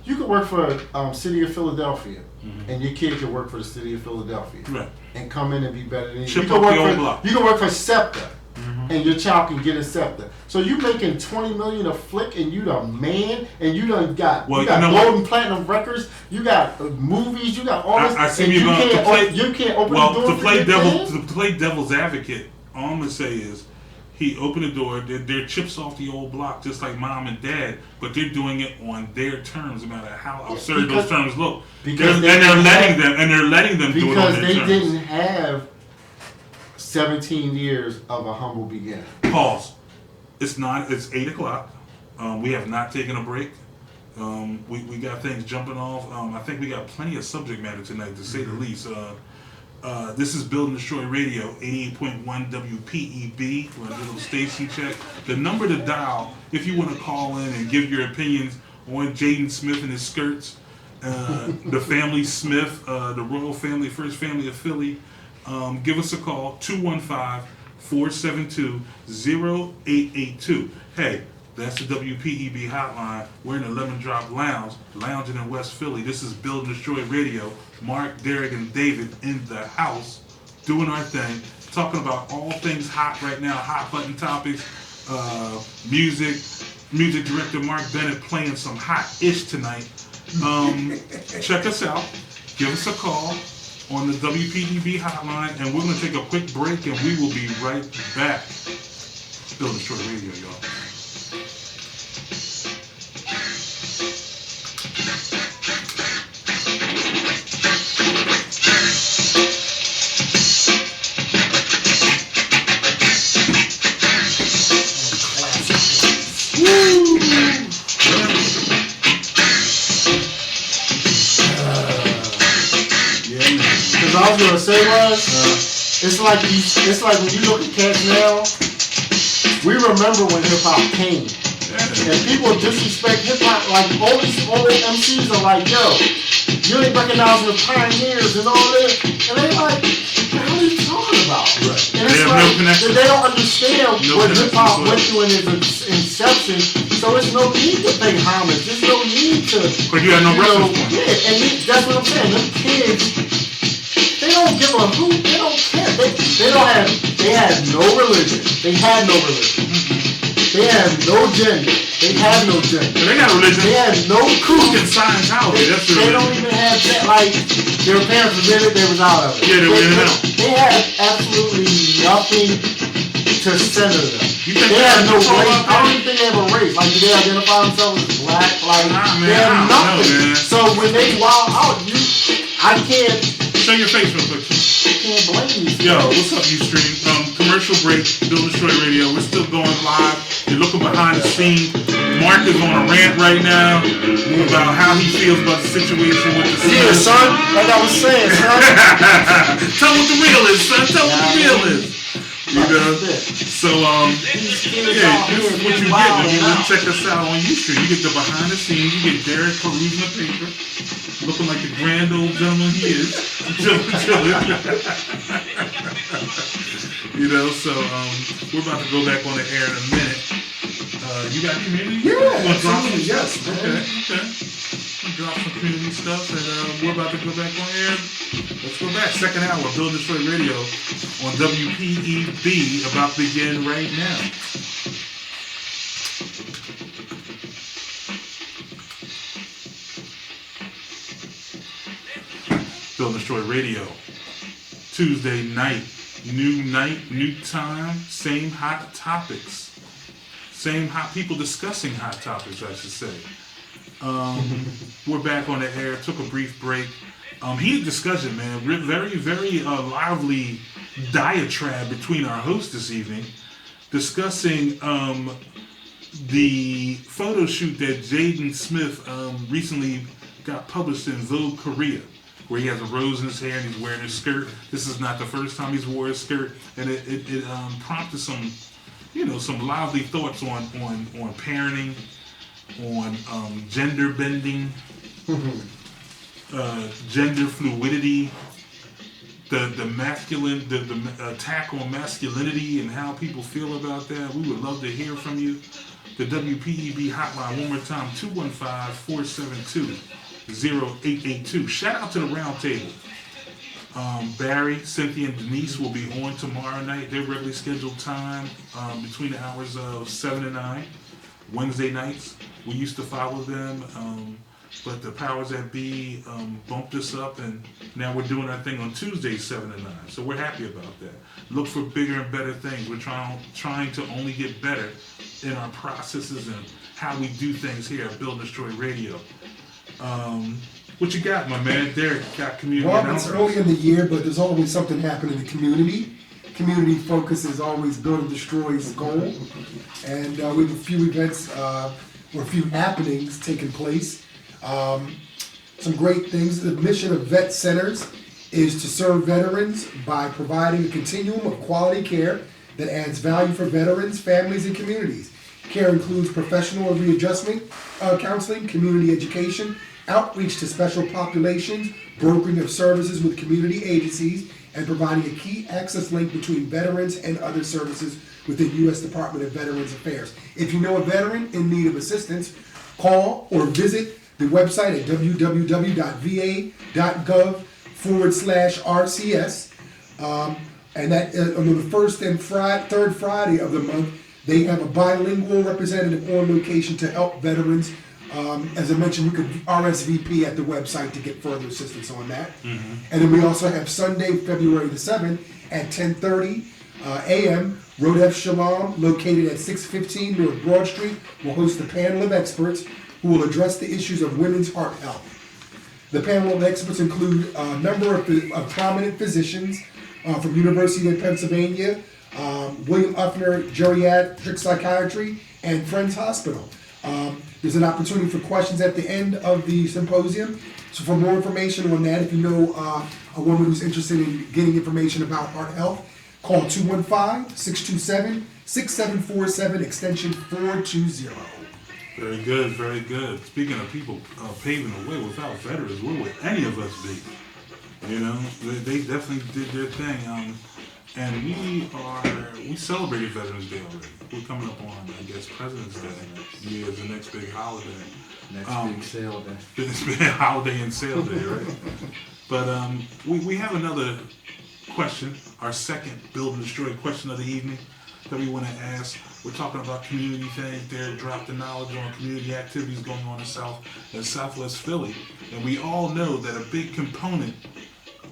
You could work for City of Philadelphia, and your kid could work for the City of Philadelphia, Right. and come in and be better than you. Chip You could off work the old for block. you can work for SEPTA, and your child can get a SEPTA. So you making $20 million a flick, and you the man, and you done got Well, you got you know what? gold and platinum records, you got movies, you got all this, I see and you're you going to can't play. you can't open Well, the door to for play your devil, kid? to play devil's advocate, all I'm gonna say is he opened the door. They're chips off the old block, just like mom and dad, but they're doing it on their terms, no matter how absurd because- those terms look. because They're they letting didn't them do it on because their they terms. didn't have 17 years of a humble beginning. Pause. It's 8:00. We have not taken a break. We got things jumping off. I think we got plenty of subject matter tonight, to say the least. This is Build and Destroy Radio, 88.1 WPEB. We're a little station check. The number to dial if you want to call in and give your opinions on Jaden Smith and his skirts, the family Smith, the royal family, first family of Philly. Give us a call, 215-472-0882. Hey, that's the WPEB hotline. We're in the Lemon Drop Lounge, lounging in West Philly. This is Build and Destroy Radio. Mark, Derek, and David in the house. doing our thing, talking about all things hot right now, hot button topics, music. Music director Mark Bennett playing some hot-ish tonight. Check us out. Give us a call on the WPEB hotline, and we're going to take a quick break, and we will be right back. Bill Destroy Radio, y'all. I was gonna say it's like when you look at cats now, we remember when hip hop came. And people disrespect hip hop, like all these old MCs are like, yo, you ain't recognizing the pioneers and all that. And they like, what the hell are you talking about? Right. And it's like, they don't understand what hip hop went through in its inception, so there's no need to pay homage. There's no need to, because you have no reference point. Yeah, and that's what I'm saying. Them kids, they don't give a hoot. They don't care. They had no religion. They had no religion. They had no gender. They had no gender. They got religion. They had no cook and Scientology. They don't even have that. Like, their parents was in it, they was out of it. Yeah, they were in and out. They had absolutely nothing to center them. They had no race. I don't even think they have a race. Like, do they identify themselves as black? Like, they have nothing. So when they wild out, I can't. Show your face real quick. I can't blame you. Yo, what's up, Ustream? Commercial break, Bill Destroy Radio. We're still going live. You're looking behind the scenes. Mark is on a rant right now about how he feels about the situation with the Yeah, son. Like I was saying, son. Tell what the real is, son. Tell what the real is. You know? So, yeah, this is what you get when you check us out on Ustream. You get the behind the scenes. You get Derek perusing the paper, looking like the grand old gentleman he is. Chilling. You know, so we're about to go back on the air in a minute. You got community? Yeah, absolutely, yes. Okay. We'll drop some community stuff, and we're about to go back on air. Let's go back. Second hour, Bill Destroy Radio on WPEB, about to begin right now. Bill Destroy Radio, Tuesday night, new time, same hot topics. Same hot people discussing hot topics, I should say. We're back on the air. Took a brief break. Heated discussion, man. Very, very lively diatribe between our hosts this evening, discussing the photo shoot that Jaden Smith recently got published in Vogue Korea, where he has a rose in his hair and he's wearing a skirt. This is not the first time he's wore a skirt, and it prompted some lively thoughts on parenting, on gender bending, gender fluidity, the masculine, the attack on masculinity and how people feel about that. We would love to hear from you. The WPEB hotline, one more time, 215-472-0882. Shout out to the round table. Barry, Cynthia, and Denise will be on tomorrow night. Their regularly scheduled time between the hours of 7 and 9. Wednesday nights. We used to follow them, but the powers that be bumped us up, and now we're doing our thing on Tuesdays, 7 and 9. So we're happy about that. Look for bigger and better things. We're trying to only get better in our processes and how we do things here at Bill Destroy Radio. What you got, my man? Derek got community. Well, it's early in the year, but there's always something happening in the community. Community focus is always Build and Destroy's goal. And we have a few events or a few happenings taking place. Some great things. The mission of vet centers is to serve veterans by providing a continuum of quality care that adds value for veterans, families, and communities. Care includes professional and readjustment counseling, community education, outreach to special populations, brokering of services with community agencies, and providing a key access link between veterans and other services within U.S. Department of Veterans Affairs. If you know a veteran in need of assistance, call or visit the website at www.va.gov/RCS And that on the first and third Friday of the month, they have a bilingual representative on location to help veterans. As I mentioned, you could RSVP at the website to get further assistance on that. And then we also have Sunday, February the 7th at 10:30 a.m. Rodef Shalom, located at 615 North Broad Street, will host a panel of experts who will address the issues of women's heart health. The panel of experts include a number of prominent physicians from University of Pennsylvania, William Uffner Geriatric Psychiatry, and Friends Hospital. There's an opportunity for questions at the end of the symposium. So for more information on that, if you know a woman who's interested in getting information about heart health, call 215-627-6747, extension 420. Very good, very good. Speaking of people paving the way, without veterans, where would any of us be? You know, they definitely did their thing. And we celebrated Veterans Day already. We're coming up on, I guess, President's Day. Yeah, is the next big holiday. Next big sale day. It's been a holiday and sale day, right? But we have another question, our second Build and Destroy question of the evening that we want to ask. We're talking about community things there, drop the knowledge on community activities going on in Southwest Philly. And we all know that a big component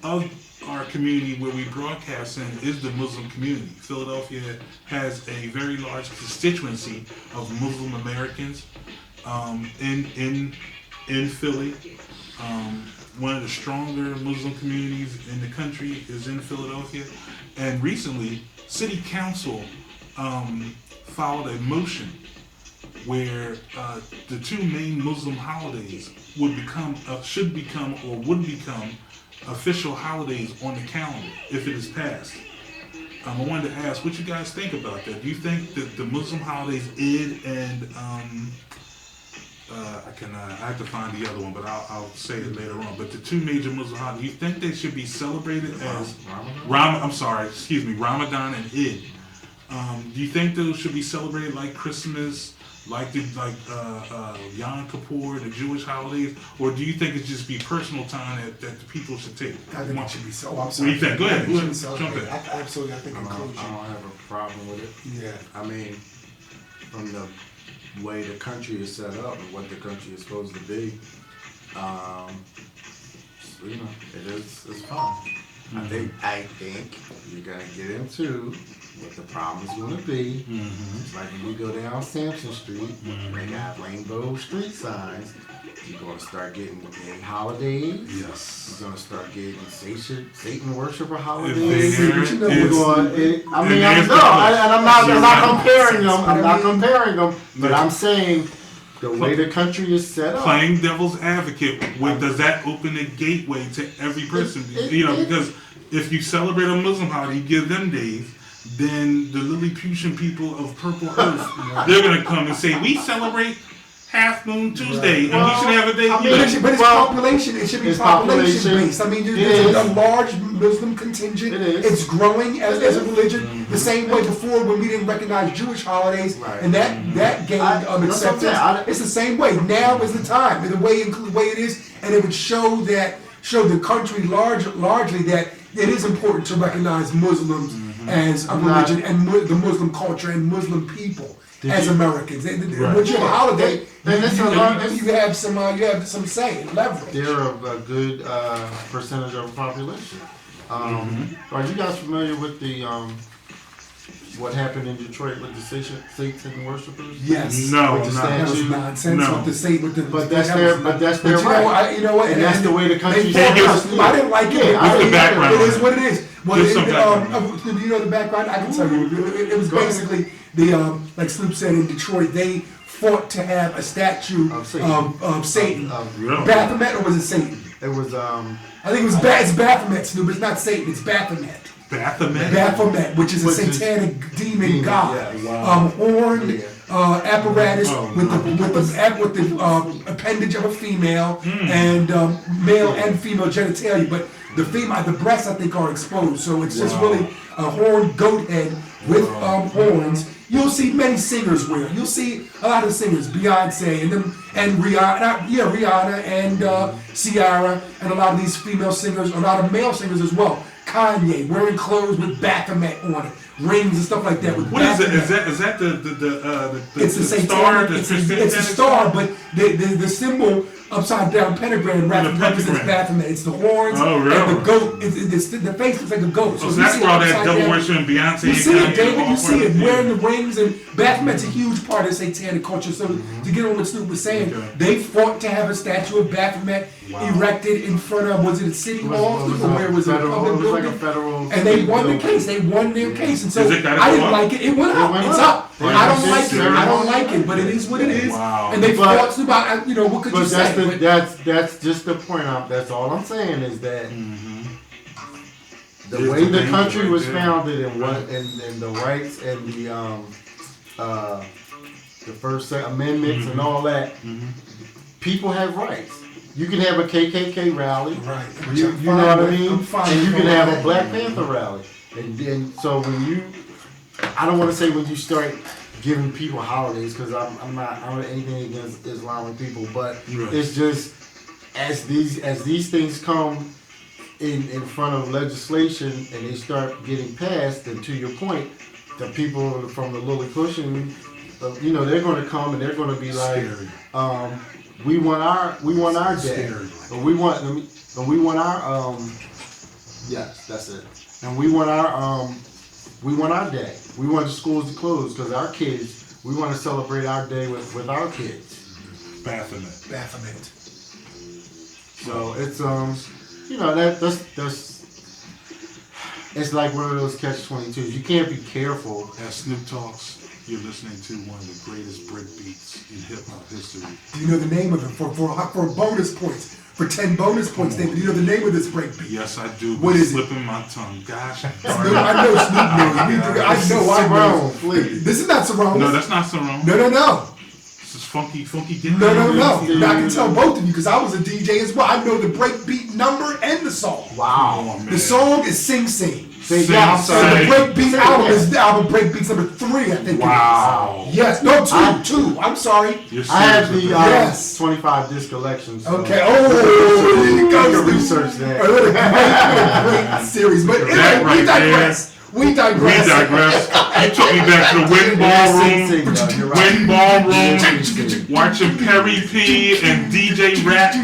of our community where we broadcast in is the Muslim community. Philadelphia has a very large constituency of Muslim Americans in Philly. One of the stronger Muslim communities in the country is in Philadelphia. And recently, City Council filed a motion where the two main Muslim holidays would should become official holidays on the calendar if it is passed. I wanted to ask what you guys think about that. Do you think that the Muslim holidays Eid and I have to find the other one, but I'll say it later on. But the two major Muslim holidays, do you think they should be celebrated as Ramadan and Eid? Do you think those should be celebrated like Christmas, like Yom Kippur, the Jewish holidays, or do you think it just be personal time that the people should take? I think it should be so. I'm What do sorry. you think? Go ahead. It should be Jump celebrated. in. Absolutely, I think I don't inclusion. have a problem with it. Yeah. I mean, from the way the country is set up and what the country is supposed to be, it's fine. I think you're gonna get into what the problem is gonna be. It's like when we go down Sampson Street, they got rainbow street signs. You're gonna start getting gay holidays. Yes. You're gonna start getting Satan worshiper If holidays. they but you know it's- what? I'm not comparing them. I'm not comparing them. But I'm saying the way the country is set up. Playing devil's advocate, does that open the gateway to every person? Because if you celebrate a Muslim holiday, you give them days, then the Lilliputian people of Purple Earth, they're going to come and say, we celebrate Half Moon Tuesday, and we should have a day. But it's population. It should be it's population based. I mean, there's a large Muslim contingent. It is. It's growing as a religion. The same way before when we didn't recognize Jewish holidays, Right. and that gained That's what I'm acceptance. saying. It's the same way. Now is the time. The way it is, and it would show the country largely that it is important to recognize Muslims as a religion and the Muslim culture and Muslim people as Americans. When you have a holiday, you have some say, leverage. They're a good percentage of the population. Are you guys familiar with the what happened in Detroit with the Satan worshipers? Yes. No, With the no. That was statue? nonsense. No. With the state, with the. But that's their right. You know what? And that's the way the country's I supposed didn't like it. Yeah, but What's the background It is on it? what it is. Well, Give some background. you know the background? I can tell you. It was Go ahead. basically like Snoop said in Detroit, they fought to have a statue Of Satan. of Satan. Really? Baphomet, or was it Satan? It was I think it was it's Baphomet, Snoop. It's not Satan. It's Baphomet. Baphomet? Baphomet, which is a Which is satanic demon demon, god, yeah. horned apparatus Oh, with the appendage of a female and male and female genitalia, but the breasts I think are exposed, so it's just really a horned goat head with horns. You'll see many singers wear. You'll see a lot of singers, Beyonce and Rihanna and Ciara, and a lot of these female singers, a lot of male singers as well. Kanye wearing clothes with Baphomet on it, rings and stuff like that. With What is it? Baphomet. Is that the It's the star? satanic. It's a star, but the symbol upside down pentagram represents pentagram. Baphomet. It's the horns Oh, really? and the goat. The face looks like a goat. So you that's see where it all that upside double down. worship Beyonce. You see it, and David. all You see part it of wearing the rings, and Baphomet's a huge part of satanic culture. So to get on what Snoop was saying, Okay. they fought to have a statue of Baphomet erected in front of, was it a city hall? Or where was it? A public building? like a federal. And they won the case. They won their case. And so Is it gotta I go didn't up? like it. It went up. went It's up. up. They I don't did like it. serious. I don't like it. But it is what it is. Wow. And they But- fought about, what could you But say? that's just the point. That's all I'm saying is that the There's way the the danger country right was there. founded and what and the rights and the First Amendments and all that, people have rights. You can have a KKK rally, Right. You I'm know fine what I with. mean, I'm fine and you with can all have that. a Black Panther rally, and so when you, I don't want to say when you start giving people holidays because I don't have anything against Islamic people, but Right. it's just as these things come in front of legislation and they start getting passed, and to your point, the people from the Lilliputian, they're going to come and they're going to be like, we want our day, and we want our yes, that's it, and we want our day. We want the schools to close because our kids. We want to celebrate our day with our kids. Baphomet. So it's that's it's like one of those catch-22s. You can't be careful. As Snoop talks, you're listening to one of the greatest break beats in hip hop history. Do you know the name of it for bonus points? For 10 bonus points, David. Do you know the name of this breakbeat? Yes, I do. What is it? Slipping my tongue. Gosh. Snoop, I know Snoop knows. I know. Simone, please. This is not Sarone. No, that's not Sarone. No. This is funky. Get No. down. Now, I can tell both of you because I was a DJ as well. I know the breakbeat number and the song. Wow. Oh, man. The song is Sing Sing. Say Sing, yes. sing. And the breakbeat Say album yes. is the album Breakbeats number 3, I think. Wow. It is. Yes. No, two. I'm sorry. You're I have serious the with that? Yes. 25 disc collection. So Okay. Oh, there you you go. can research that. What a great series. But anyway, That right we digress. We digress. We digress. You took me back to the Win Sing, Ballroom. sing, you're right. Win Ballroom. Watching Perry P and DJ Rap.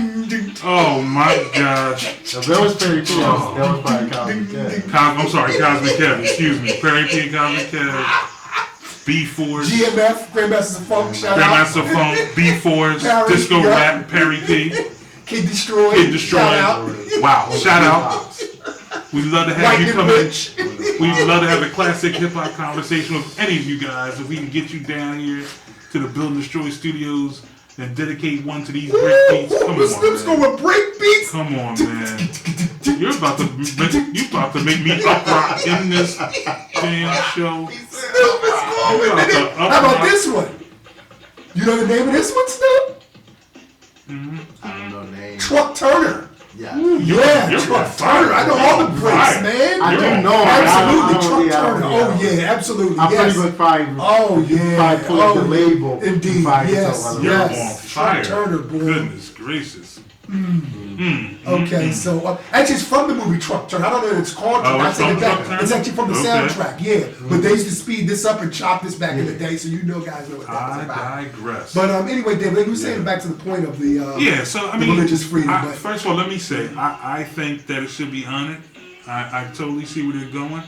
Oh my gosh. If that was Perry P, that was probably Cosmic Cat. I'm sorry, Cosmic Kev. Excuse me. Perry P and Cosmic Kev. B-Force. GMF, Grandmasters of Funk, shout out. Grandmaster Funk. B-Force. Perry, Disco yeah. Rap. Perry P. Kid Destroy. Kid Destroy. Shout out. Wow. Shout out. We'd love to have White you and come in. Rich. We'd love to have a classic hip hop conversation with any of you guys. If we can get you down here to the Build and Destroy Studios and dedicate one to these break beats. Come The Snoop's on, man. going with break beats. Come on, man. You're about to make me uprock in this damn show. Snoop is going with it. How about this one? You know the name of this one, Snoop? I don't know the name. Truck Turner. Yeah. Yeah, you're Truck on fire. Turner. I know all the breaks, Right. man. I You're do on know. Absolutely, I Truck don't- Turner. Oh yeah, absolutely. I'm Yes. pretty much probably. Oh yeah. Probably pull up the label. Indeed. Probably get Yes. something You're out of Yes. on fire. Truck Turner, boy. Goodness gracious. Okay, so actually it's from the movie Truck Turner. I don't know if it's called. Oh, I it's take from it back. Truck Turner? It's actually from the Okay. soundtrack. Yeah, but they used to speed this up and chop this back in the day, so you know guys know what that was I about. digress. But anyway, David, like you were saying, back to the point of the Yeah, so I the mean, religious freedom. but first of all, let me say, I think that it should be honored. I totally see where they're going.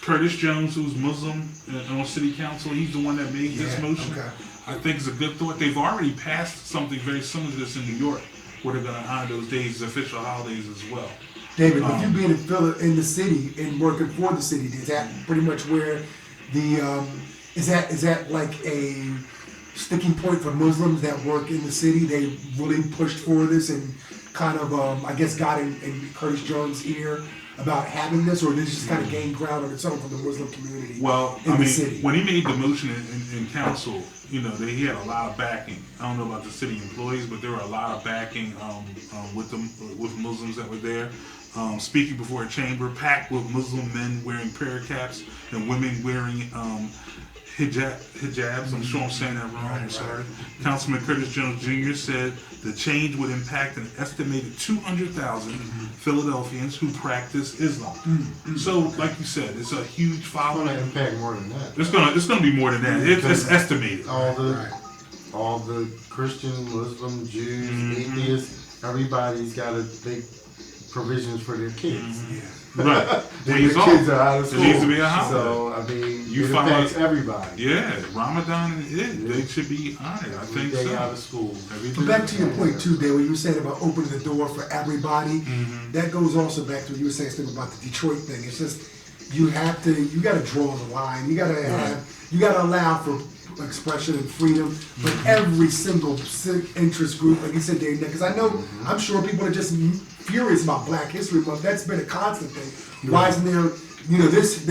Curtis Jones, who's Muslim on city council, he's the one that made this motion. okay. I think it's a good thought. They've already passed something very similar to this in New York, where they're going to honor those days as official holidays as well. David, with you being in the city and working for the city, is that pretty much where the is that like a sticking point for Muslims that work in the city? They really pushed for this and kind of I guess got in Curtis Jones' ear about having this, or did it just kind of gain ground on its own from the Muslim community? Well, in I the mean, city. when he made the motion in council, you know, he had a lot of backing. I don't know about the city employees, but there were a lot of backing with Muslims that were there. Speaking before a chamber packed with Muslim men wearing prayer caps and women wearing hijabs. I'm sure I'm saying that wrong. I'm sorry. Councilman Curtis Jones Jr. said the change would impact an estimated 200,000 Philadelphians who practice Islam. So, like you said, it's a huge It's following. gonna impact more than that. It's gonna be more than that. It's estimated. All the Christian, Muslim, Jews, atheists, everybody's got to make provisions for their kids. Right. Their Days off. kids are out of school. It needs to be a holiday. So, I mean, You it follow- affects everybody. Yeah, Ramadan and they should be honored. I Every think day so. out of school. Every But day. back to your point too, Dale, when you were saying about opening the door for everybody, that goes also back to what you were saying Steve, about the Detroit thing. It's just you gotta draw the line. You gotta allow for expression and freedom, but every single interest group, like you said, Dave, because I know, I'm sure people are just furious about Black History Month. That's been a constant thing. Why isn't there, this,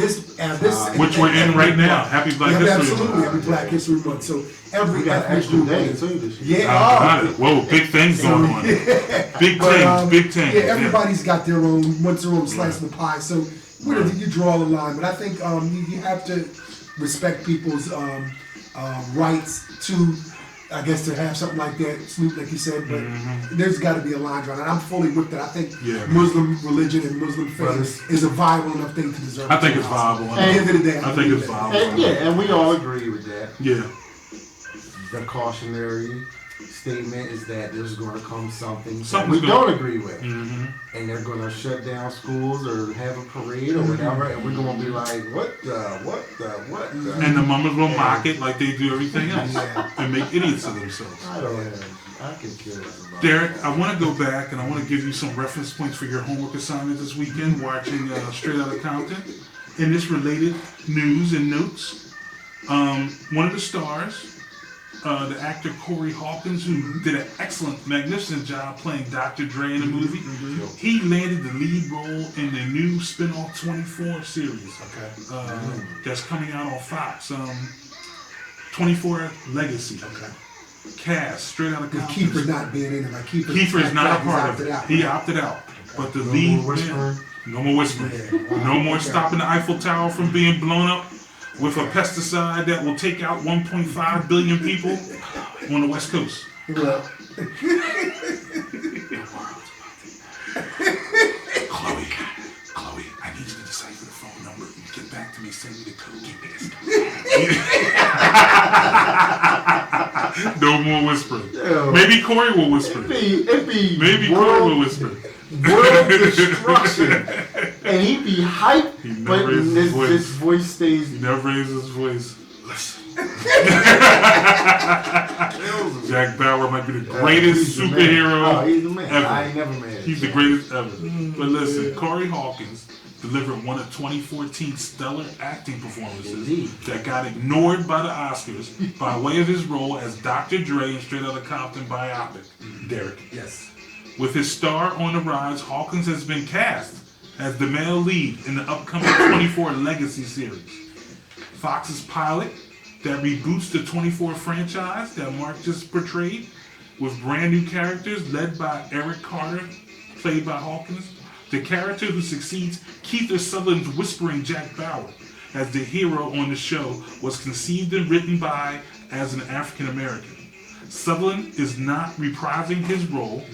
Which we're in right now. Happy Black History Month. Absolutely, Happy Black History Month. So every We got ethnic extra group, day too this year. yeah, Got it. Whoa, big things going on. Big things, big things. Yeah, everybody's got their own, wants their own slice of the pie. So where you draw the line? But I think you have to respect people's rights to, I guess, to have something like that, Snoop, like you said. But there's got to be a line drawn, and I'm fully with that. I think Yeah. Muslim religion and Muslim faith is a viable enough thing to deserve. I think it's viable. At the end of the day, I think it's viable. And we all agree with that. Yeah. The cautionary statement is that there's going to come something that Something's we gonna- don't agree with. And they're going to shut down schools or have a parade or whatever, and we're going to be like, what the? And the mamas will mock it like they do everything else and make idiots of themselves. I can care less about Derek, I want to go back and I want to give you some reference points for your homework assignment this weekend watching Straight Outta Compton. In this related news and notes, one of the stars, the actor Corey Hawkins, who did an excellent, magnificent job playing Dr. Dre in the movie, he landed the lead role in the new spin-off 24 series that's coming out on Fox. 24 Legacy. Cast, Straight Outta With Compton. Kiefer not being in it, like Kiefer is not a part of it. He opted out. But the lead, more whispering. no more whispering. No more stopping the Eiffel Tower from being blown up with a pesticide that will take out 1.5 billion people on the West Coast. Well, Chloe, I need you to decipher the phone number and get back to me. Send me the code. No more whispering. Yeah. Maybe Corey will whisper. It'd be Maybe Corey will whisper. world destruction. And he'd be hyped, He never but raises his voice. this voice stays. He never raises his voice. Listen. Jack Bauer might be the greatest He's the man. superhero Oh, he's the man. ever. I ain't never mad. He's the greatest ever. But listen, Corey Hawkins delivered one of 2014's stellar acting performances Indeed. that got ignored by the Oscars by way of his role as Dr. Dre in Straight Outta Compton biopic, Derek. yes. With his star on the rise, Hawkins has been cast as the male lead in the upcoming 24 Legacy series. Fox's pilot that reboots the 24 franchise that Mark just portrayed with brand new characters led by Eric Carter, played by Hawkins. The character who succeeds Kiefer Sutherland's whispering Jack Bauer as the hero on the show was conceived and written by as an African American. Sutherland is not reprising his role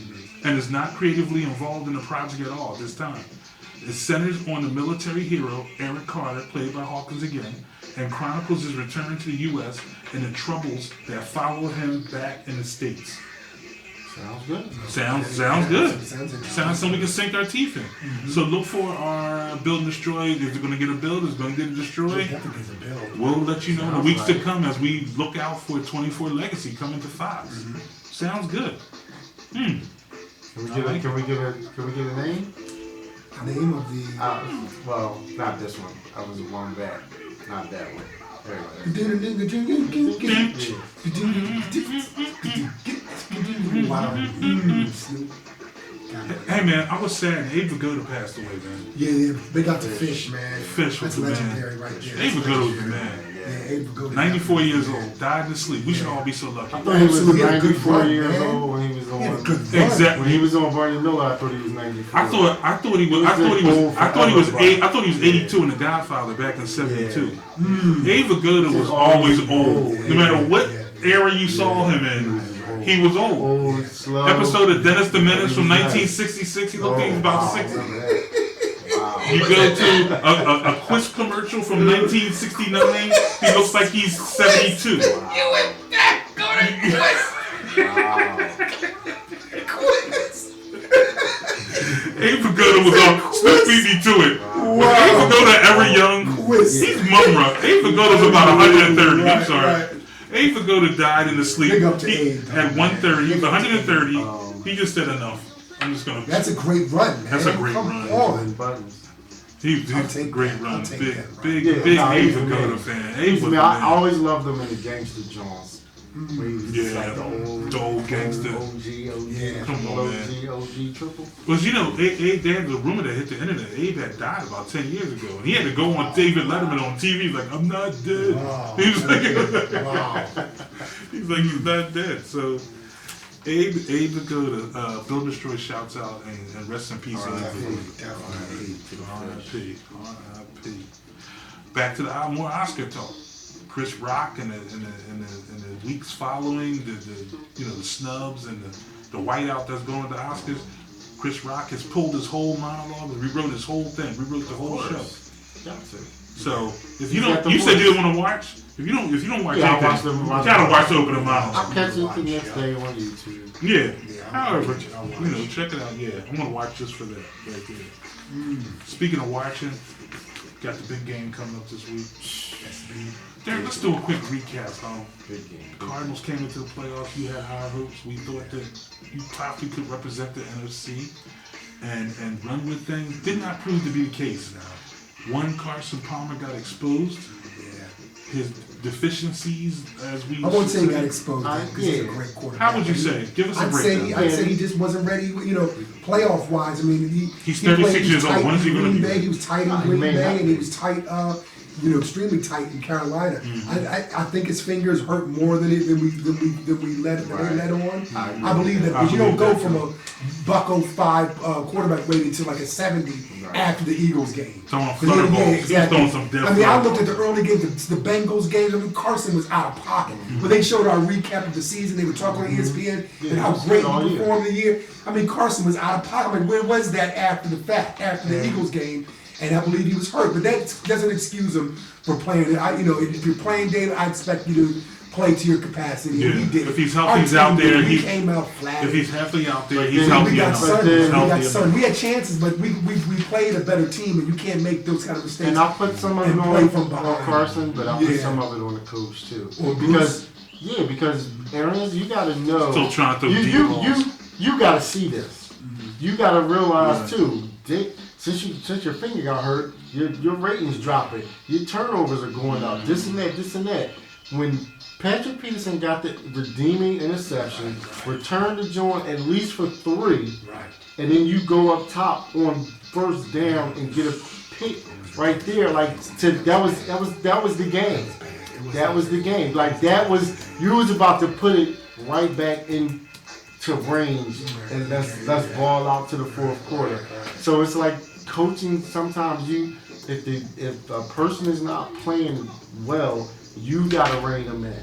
and is not creatively involved in the project at all at this time. It centers on the military hero Eric Carter, played by Hawkins again, and chronicles his return to the U.S. and the troubles that followed him back in the States. Sounds good. Sounds good. Sounds interesting. Sounds something we can sink our teeth in. So look for our Build and Destroy. Is it going to get a build? Is it going to get a destroy? Definitely is a build. We'll let you know in the Sounds weeks to like it. come as we look out for 24 Legacy coming to Fox. Sounds good. Can we get a name? Name of the. Well, not this one. I was one back. Not that one. Wow. Snoop. Hey man, I was sad Abe Vigoda passed away, man. Yeah, they got the fish, man. Fish was That's the man. legendary right there. Abe Vigoda was the man. Abe Vigoda. 94 years old, died in his sleep. We should all be so lucky. I thought he was Absolutely. He had a good 94 run, years man. old when he was He had a on. good run. Exactly. When he was on Barney Miller, I thought he was 94. I thought he was 82 in The Godfather back in 72. Abe Vigoda was always old. No matter what era you saw him in, he was old. Old, slow. Episode of Dennis the Menace from 1966. He looked like he was about 60. Wow. You go to a Quiz commercial from 1969. He looks like he's 72. Abe Vigoda was on. Still beat me to it. Was Abe Vigoda ever young? Quiz. He's mumra. Abe Vigoda's about 130. I'm Right, sorry. right. Abe Vigoda died in his sleep. Big up to He Abe. had 130. He was 130. He just said enough. I'm just gonna. That's a great run, man. That's a great Come run. on. Buttons. He's I'll a take great that. run. I'll take Big, that. big, Yeah, big no, Abe he's Vigoda amazing. fan. Abe was I the man. always loved him in the Gangster Jones. Where he was just Yeah, like the old gangster. OG, Yeah. Come on, man. OG, triple. Well, you know, Abe, they had the rumor that hit the internet. Abe had died about 10 years ago. And he had to go on David Letterman on TV like, I'm not dead. Wow. He was like, Wow. he's not dead. So, Abe Vigoda, Bill Destroy shouts out and rest in peace. Abe Vigoda. Definitely. R.I.P. Back to the more Oscar talk. Chris Rock in the weeks following the snubs and the whiteout that's going to the Oscars. Chris Rock has pulled his whole monologue, rewrote his whole thing, rewrote the whole show. Got to. So if you He's got don't, the you said voice. you didn't want to watch. If you don't watch Yeah, I'll anything, watch them, you watch gotta them. watch the opening monologue. I'll catch it the next day on YouTube. Yeah. I'll However, watch it, I'll watch you know, check it out. Yeah, I'm gonna watch just for that right there. Speaking of watching, got the big game coming up this week. That's big. Derek, let's do a quick recap. Big game. The Cardinals came into the playoffs. You had high hopes. We thought that you possibly could represent the NFC and run with things. Did not prove to be the case. One, Carson Palmer got exposed. Yeah. His deficiencies, as we I won't say he should got say. exposed because he's a great quarterback. How would you say? Give us a breakdown. I'd say he just wasn't ready, you know, playoff wise. I mean, He's he played- 36 he years was old. tight When is he in gonna Green be Bay. ready? He was tight in He Green may Bay, not and he be. was tight, extremely tight in Carolina. I think his fingers hurt more than we let on. I believe that because you don't go from a $105 quarterback rating to like a 70 after the Eagles game. Throwing 'Cause flutter balls. He was exactly. throwing some death I mean, I flutter looked at the early games, the Bengals games. I mean, Carson was out of pocket. When they showed our recap of the season, they were talking on ESPN and how great he performed the year. I mean, Carson was out of pocket. I mean, where was that after the fact, after the Eagles game? And I believe he was hurt, but that doesn't excuse him for playing. If you're playing, David, I expect you to play to your capacity. Yeah. And he did. If he's Our healthy, he's team out there. did. He He- came out flat. If he's healthy out there, But he's then healthy we got enough. Sun. then- We got Healthy Sun. enough. We had chances, but we played a better team, and you can't make those kind of mistakes. And I'll put some of it And play from on behind. Carson, but I'll put Yeah. some of it on the coach too. Or Because Arians, you gotta know. Still trying to throw you, deep you, balls. you gotta see this. You gotta realize too. Since your finger got hurt, your ratings dropping. Your turnovers are going up. This and that. When Patrick Peterson got the redeeming interception, returned the joint at least for 3, and then you go up top on first down and get a pick right there. Like that was the game. That was the game. Like you was about to put it right back into range, and let's ball out to the fourth quarter. So it's like coaching. Sometimes if a person is not playing well, you gotta rein them in.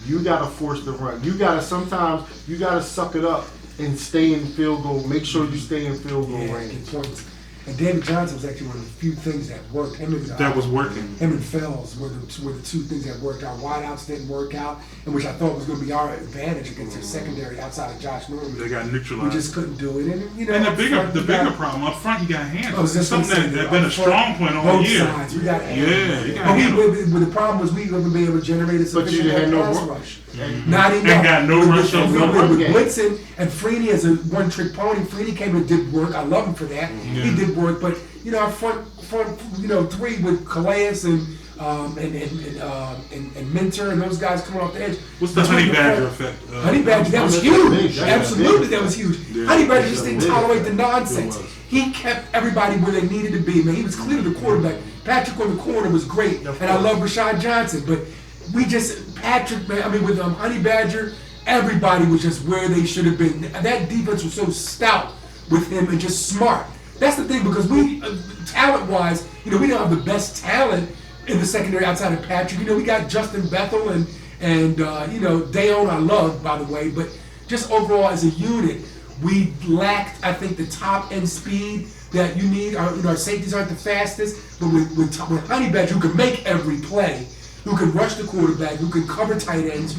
You gotta force the run. Sometimes you gotta suck it up and stay in field goal. Make sure you stay in field goal range. Good points. And David Johnson was actually one of the few things that worked. That was working. Him and Fells were the two things that worked. Our wideouts didn't work out, and which I thought was going to be our advantage against their secondary outside of Josh Norman. They got We neutralized. just couldn't do it. And And the up bigger front, we bigger got- problem up front, you got hands. I was just Something gonna say, that's been a up front, strong point all both year. sides, we got Yeah, you got but handles. the problem was we wouldn't be able to generate a But you sufficient had no pass run. rush. Not enough. And got no rush on no run with game. Blitzen and Freeney as a one-trick pony. Freeney came and did work. I love him for that. Yeah. He did work, but our front, three with Calais and Minter and those guys coming off the edge. What's the Between Honey Badger front- effect? Honey Badger, that was That's huge. big. That's Absolutely, big. that was huge. Yeah. Honey Badger just didn't That's tolerate the big. nonsense. It was. He kept everybody where they needed to be. Man, he was clearly the quarterback. Patrick on the corner was great, and I love Rashad Johnson, but Patrick, man, I mean, with Honey Badger, everybody was just where they should have been. That defense was so stout with him and just smart. That's the thing, because we, talent-wise, we don't have the best talent in the secondary outside of Patrick. We got Justin Bethel and Dayon I love, by the way, but just overall as a unit, we lacked, I think, the top end speed that you need. Our safeties aren't the fastest, but with Honey Badger, who can make every play, who can rush the quarterback, who can cover tight ends,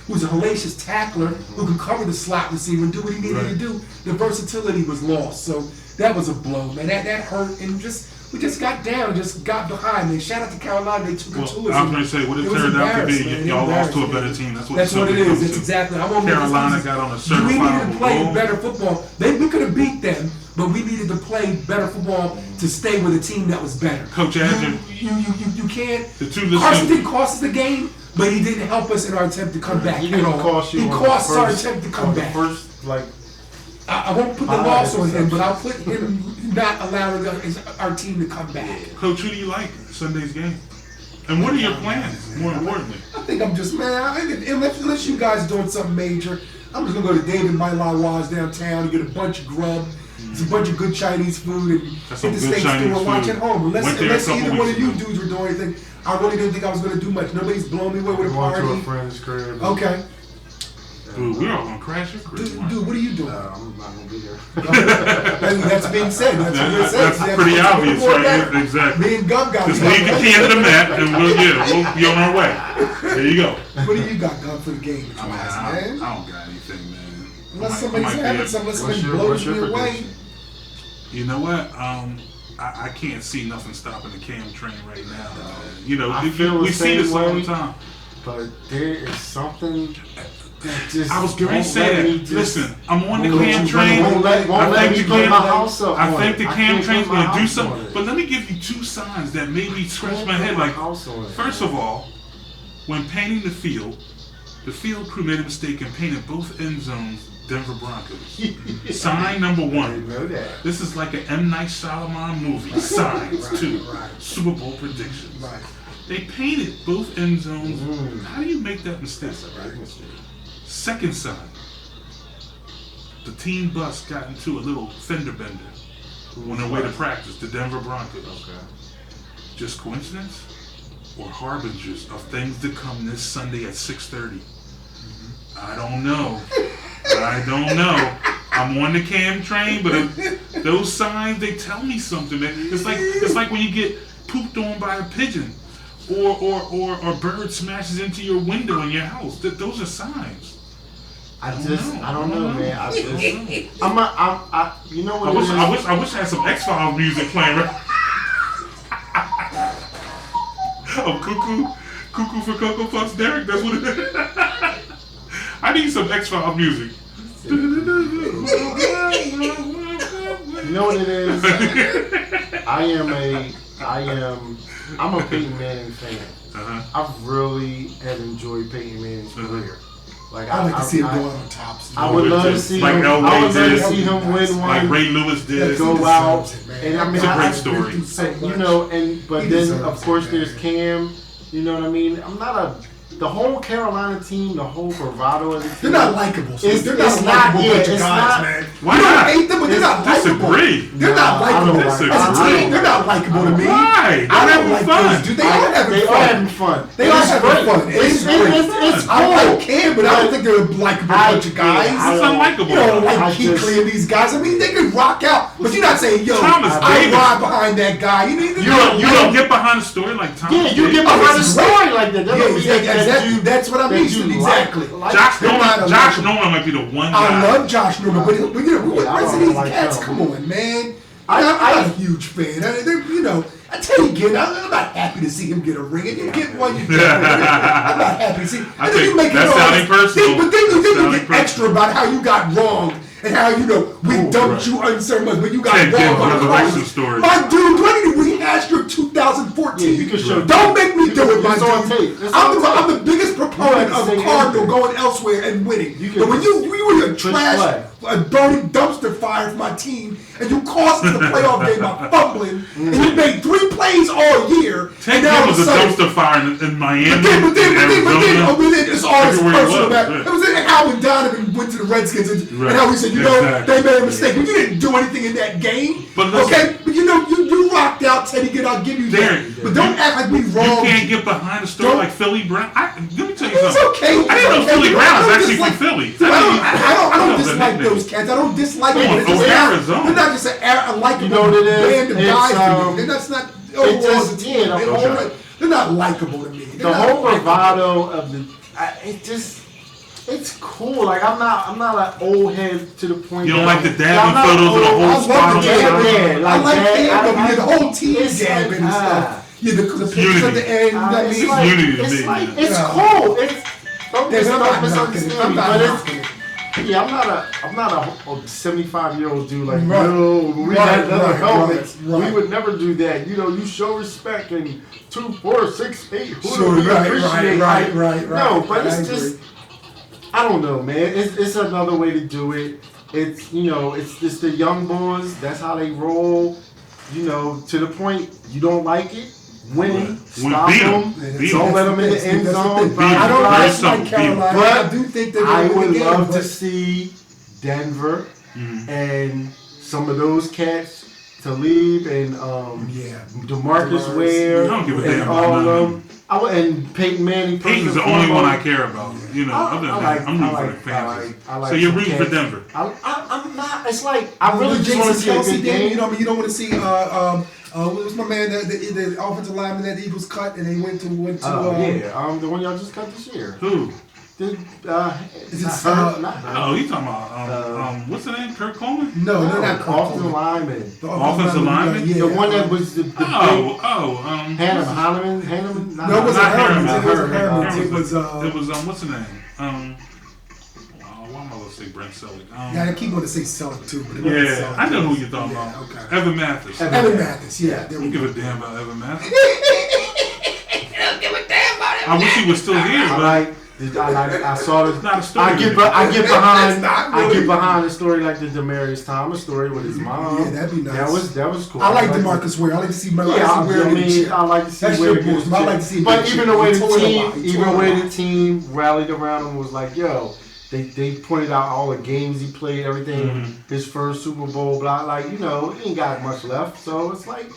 who's a hellacious tackler, who can cover the slot receiver and do what he needed to do, the versatility was lost. So that was a blow, man. That hurt, and we just got down and just got behind. Man, shout out to Carolina, they took it to us. I was going to say, what it turned out to be, y'all lost to a better team. That's what it is. That's exactly. Carolina got on a certifiable We needed to play better football. We could have beat them, but we needed to play better football to stay with a team that was better. Coach Adger, you can't. Carson didn't cost us the game, but he didn't help us in our attempt to come back. He didn't cost you. He cost our attempt to come back. I won't put the loss on him, but I'll put him not allowing our team to come back. Coach, who do you like Sunday's game? And what are your plans, more importantly? I think I'm just, unless you guys doing something major, I'm just going to go to David My La Wa's downtown and get a bunch of grub, a bunch of good Chinese food, and hit the steak store and watch at home. Unless either one of you dudes were doing anything, I really didn't think I was going to do much. Nobody's blowing me away with a party. Going to a friend's crib. Okay. Dude, we're all gonna crash your crib. Dude, what are you doing? I'm not gonna be there. That's being said. That's pretty obvious, right? Exactly. Me and Gum got. Just leave the key under the mat, and we'll be on our way. There you go. What do you got, Gum, for the game? I don't got anything, man. Unless somebody blows me away. You know what? I can't see nothing stopping the Cam train right now. We see this all the time. But there is something. I was going to say that. Listen, I'm on the Cam train. I think the Cam train's going to do something. But let me give you two signs that made me scratch my head. Like, first of all, when painting the field crew made a mistake and painted both end zones Denver Broncos. Sign number one. This is like an M. Night Shyamalan movie. Signs, two. Super Bowl predictions. Right. They painted both end zones. How do you make that mistake? Second sign, the team bus got into a little fender bender on their way to practice, the Denver Broncos. Okay. Just coincidence or harbingers of things to come this Sunday at 6:30? I don't know. I'm on the Cam train, but those signs, they tell me something, man. It's like when you get pooped on by a pigeon or a bird smashes into your window in your house. Those are signs. I don't know, man. You know what I wish I had some X-Files music playing. Cuckoo for Cocoa Puffs, Derek. That's what it is. I need some X-Files music. You know what it is? I'm a Peyton Manning fan. I really have enjoyed Peyton Manning's career. I'd like to see him go out on top. I would love to see him. I would love to see him win one. Like Ray Lewis did. Go out, and it's a great story. But then of course there's Cam. You know what I mean? The whole Carolina team, the whole bravado of the team. They're not likable. They're not likable bunch of guys, man. Why you not? don't hate them, but they're not likable. They're not likable. As a team, they're not likable to me. Why? I don't like those dudes. They are having fun. They are having fun. It's great. I like Cam, but I don't think they're a likable bunch of guys. It's unlikable. You don't like Kuechly and these guys. I mean, they could rock out, but you're not saying, yo, I ride behind that guy. You don't get behind a story like Thomas. Yeah, you get behind a story like that. That's what I mean. Exactly. Josh Norman might be the one guy. I love Josh Norman, but where's these cats? Come on, man. I'm not a huge fan. I tell you again, I'm not happy to see him get a ring. And you get one, you get one. I'm not happy to see. That's sounding personal. But then you get extra about how you got wronged and how we dumped you unceremoniously, but you got Ted wronged. Gibbs resurrection story. My dude, do I need to rehash your 2014? Yeah, you can show. Don't make me do it, my It's on dude. tape. It's on I'm tape. the biggest proponent You have to of say Cardinal anything. going elsewhere and winning. You can But when you were a push trash, play. a burning dumpster fire for my team, and you cost us the playoff game by fumbling, and you made 3 plays all year, Ted and now all Gibbs of was a a sudden, dumpster fire in Miami, but then, Arizona. it's all this Everywhere he personal was, about. yeah. It was in how when Donovan went to the Redskins and Right. how he said, Exactly. they made a mistake, but you didn't do anything in that game. But listen- okay, but you rocked out, Teddy. I'll give you that. Darren, But don't act like we You wrong. can't get behind a story Don't- like Philly Brown. Let me tell you It's something. okay. I didn't know It's Philly okay. Brown I was don't actually from dislike- Philly. Dude, I don't know the dislike nickname. those cats. I don't dislike Come them. on, It's from just Arizona. they're not just a likable You know what it is? band of It's, guys to me. That's not overall. just, yeah, the they're whole- all right. They're not likable to me. They're The not whole likable. bravado of it's cool. Like I'm not an old head to the point. You don't that like the I'm dabbing not photos of the old. whole I love squad the on dabbing. Instagram? Yeah, I like dabbing. The whole team it's dabbing like, and stuff. Yeah, the pictures at unity. the end. I It's mean, like, unity to it's me, like, man. it's Yeah. cool. It's don't David, I'm not knocking misunderstand it. I'm me, not but knocking it. yeah, I'm not a 75-year-old dude like Right. no. We Right, had leather right, helmets. right. We would never do that. You show respect and 2, 4, 6, 8. Who Sure, do we right, appreciate? right. No, but I it's agree. just I don't know, man. It's another way to do it. It's it's just the young boys. That's how they roll. To the point you don't like it. Win, We stop beat 'em. them. Beat 'em. Don't let them in the end That's the zone. thing. I don't Very dislike simple. Carolina. But I do think they're I going to win would the game. love to but- see Denver Mm-hmm. and some of those cats, Talib and Yeah. DeMarcus DeMarcus. Ware I don't give a and damn all about of none of them. And Peyton Manning. Peyton's the first and only one I foremost. care about. Other than that, I'm rooting for the Panthers. I like So you're some rooting for cats. Denver. I'm not. It's like I really just Jason want to see a Kelsey good game. game. You don't want to see what was my man the offensive lineman that the Eagles cut and they went to The one y'all just cut this year. Who? Is Is it, not her. Oh, you talking about what's the name? Kirk Coleman? no, they're not offensive Coleman. lineman. The Offensive lineman? Yeah, The one that was the big Hanneman. No, it wasn't Not Herman. Herman. It wasn't Herman. Herman. It was It was what's the name? Why am I gonna say Brent Selleck? yeah, I keep wanting to say Selleck too, but it wasn't Yeah, Selleck. I know who you're talking Yeah, about. okay. Evan Mathis. Evan Mathis, yeah. I There don't we give go. a damn about Evan Mathis. I wish he was still here, I saw this. It's not a story I to get me. behind. not I really. get behind the story like the Demarius Thomas story with his mom. Yeah, that'd be nice. That was cool. I like to- DeMarcus Ware. I like to see Yeah, Ware I like to see That's where your boys, but I like to see But him even get the way he the tore it team, apart. He even tore the it way apart. the team rallied around him was like, yo, they pointed out all the games he played, everything, Mm-hmm. his first Super Bowl, blah, like, he ain't got much left. So it's like,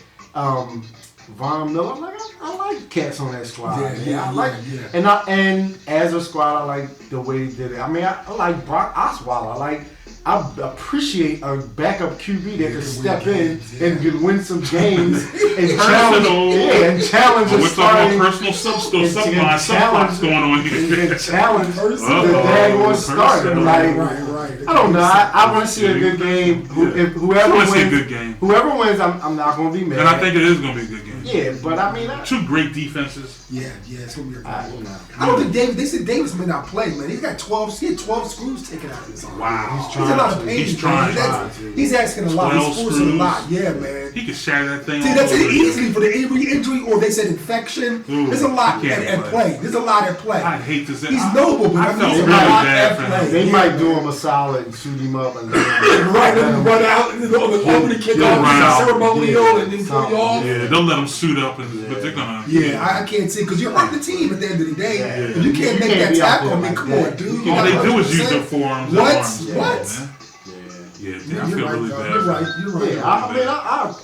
Von Miller, I'm like, I like cats on that squad. Yeah, I like, yeah. And as a squad, I like the way they did it. I mean, I like Brock Osweiler. I appreciate a backup QB that can can step win in games, yeah. and can win some games and Personal. challenge We're a talking starting. about personal subplots challenge- going on And here. challenge the Personal. daggone starter. Personal. Like, Right. I don't know. I want to see a good game. If I whoever want to see a wins, good game. whoever wins, I'm not gonna be mad. And I think it is going to be a good game. Yeah, but I mean, Two great defenses. Yeah, it's gonna be a good one. know. I don't think David. They said Davis may not play, man. He had 12 screws taken out of his arm. Wow. He's a lot of pain. He's man. trying. He's asking a lot. 12 He's forcing a screws. lot. Yeah, man. He could shatter that thing. See, all that's over it again. easily for the injury, or they said infection. Ooh, There's a lot he can't at play. play. There's a lot at play. I hate to say He's noble, but I I mean, felt he's a really lot bad at for play. him. They Yeah, might man. do him a solid and shoot him up and Right, let him run out and over the kick He'll off run out. ceremonial and then pull you off. Yeah, don't let him suit up, but they're gonna. Yeah, I can't see because you're hurting the team at the end of the day. Yeah. If you can't You make can't that be out tackle, there I mean, like come that. on, dude. You You All got they do is 100%. use their forearms. and What? arms, What? man. Yeah, I You're feel right, really though. bad. You're right. You're right. Yeah, I mean,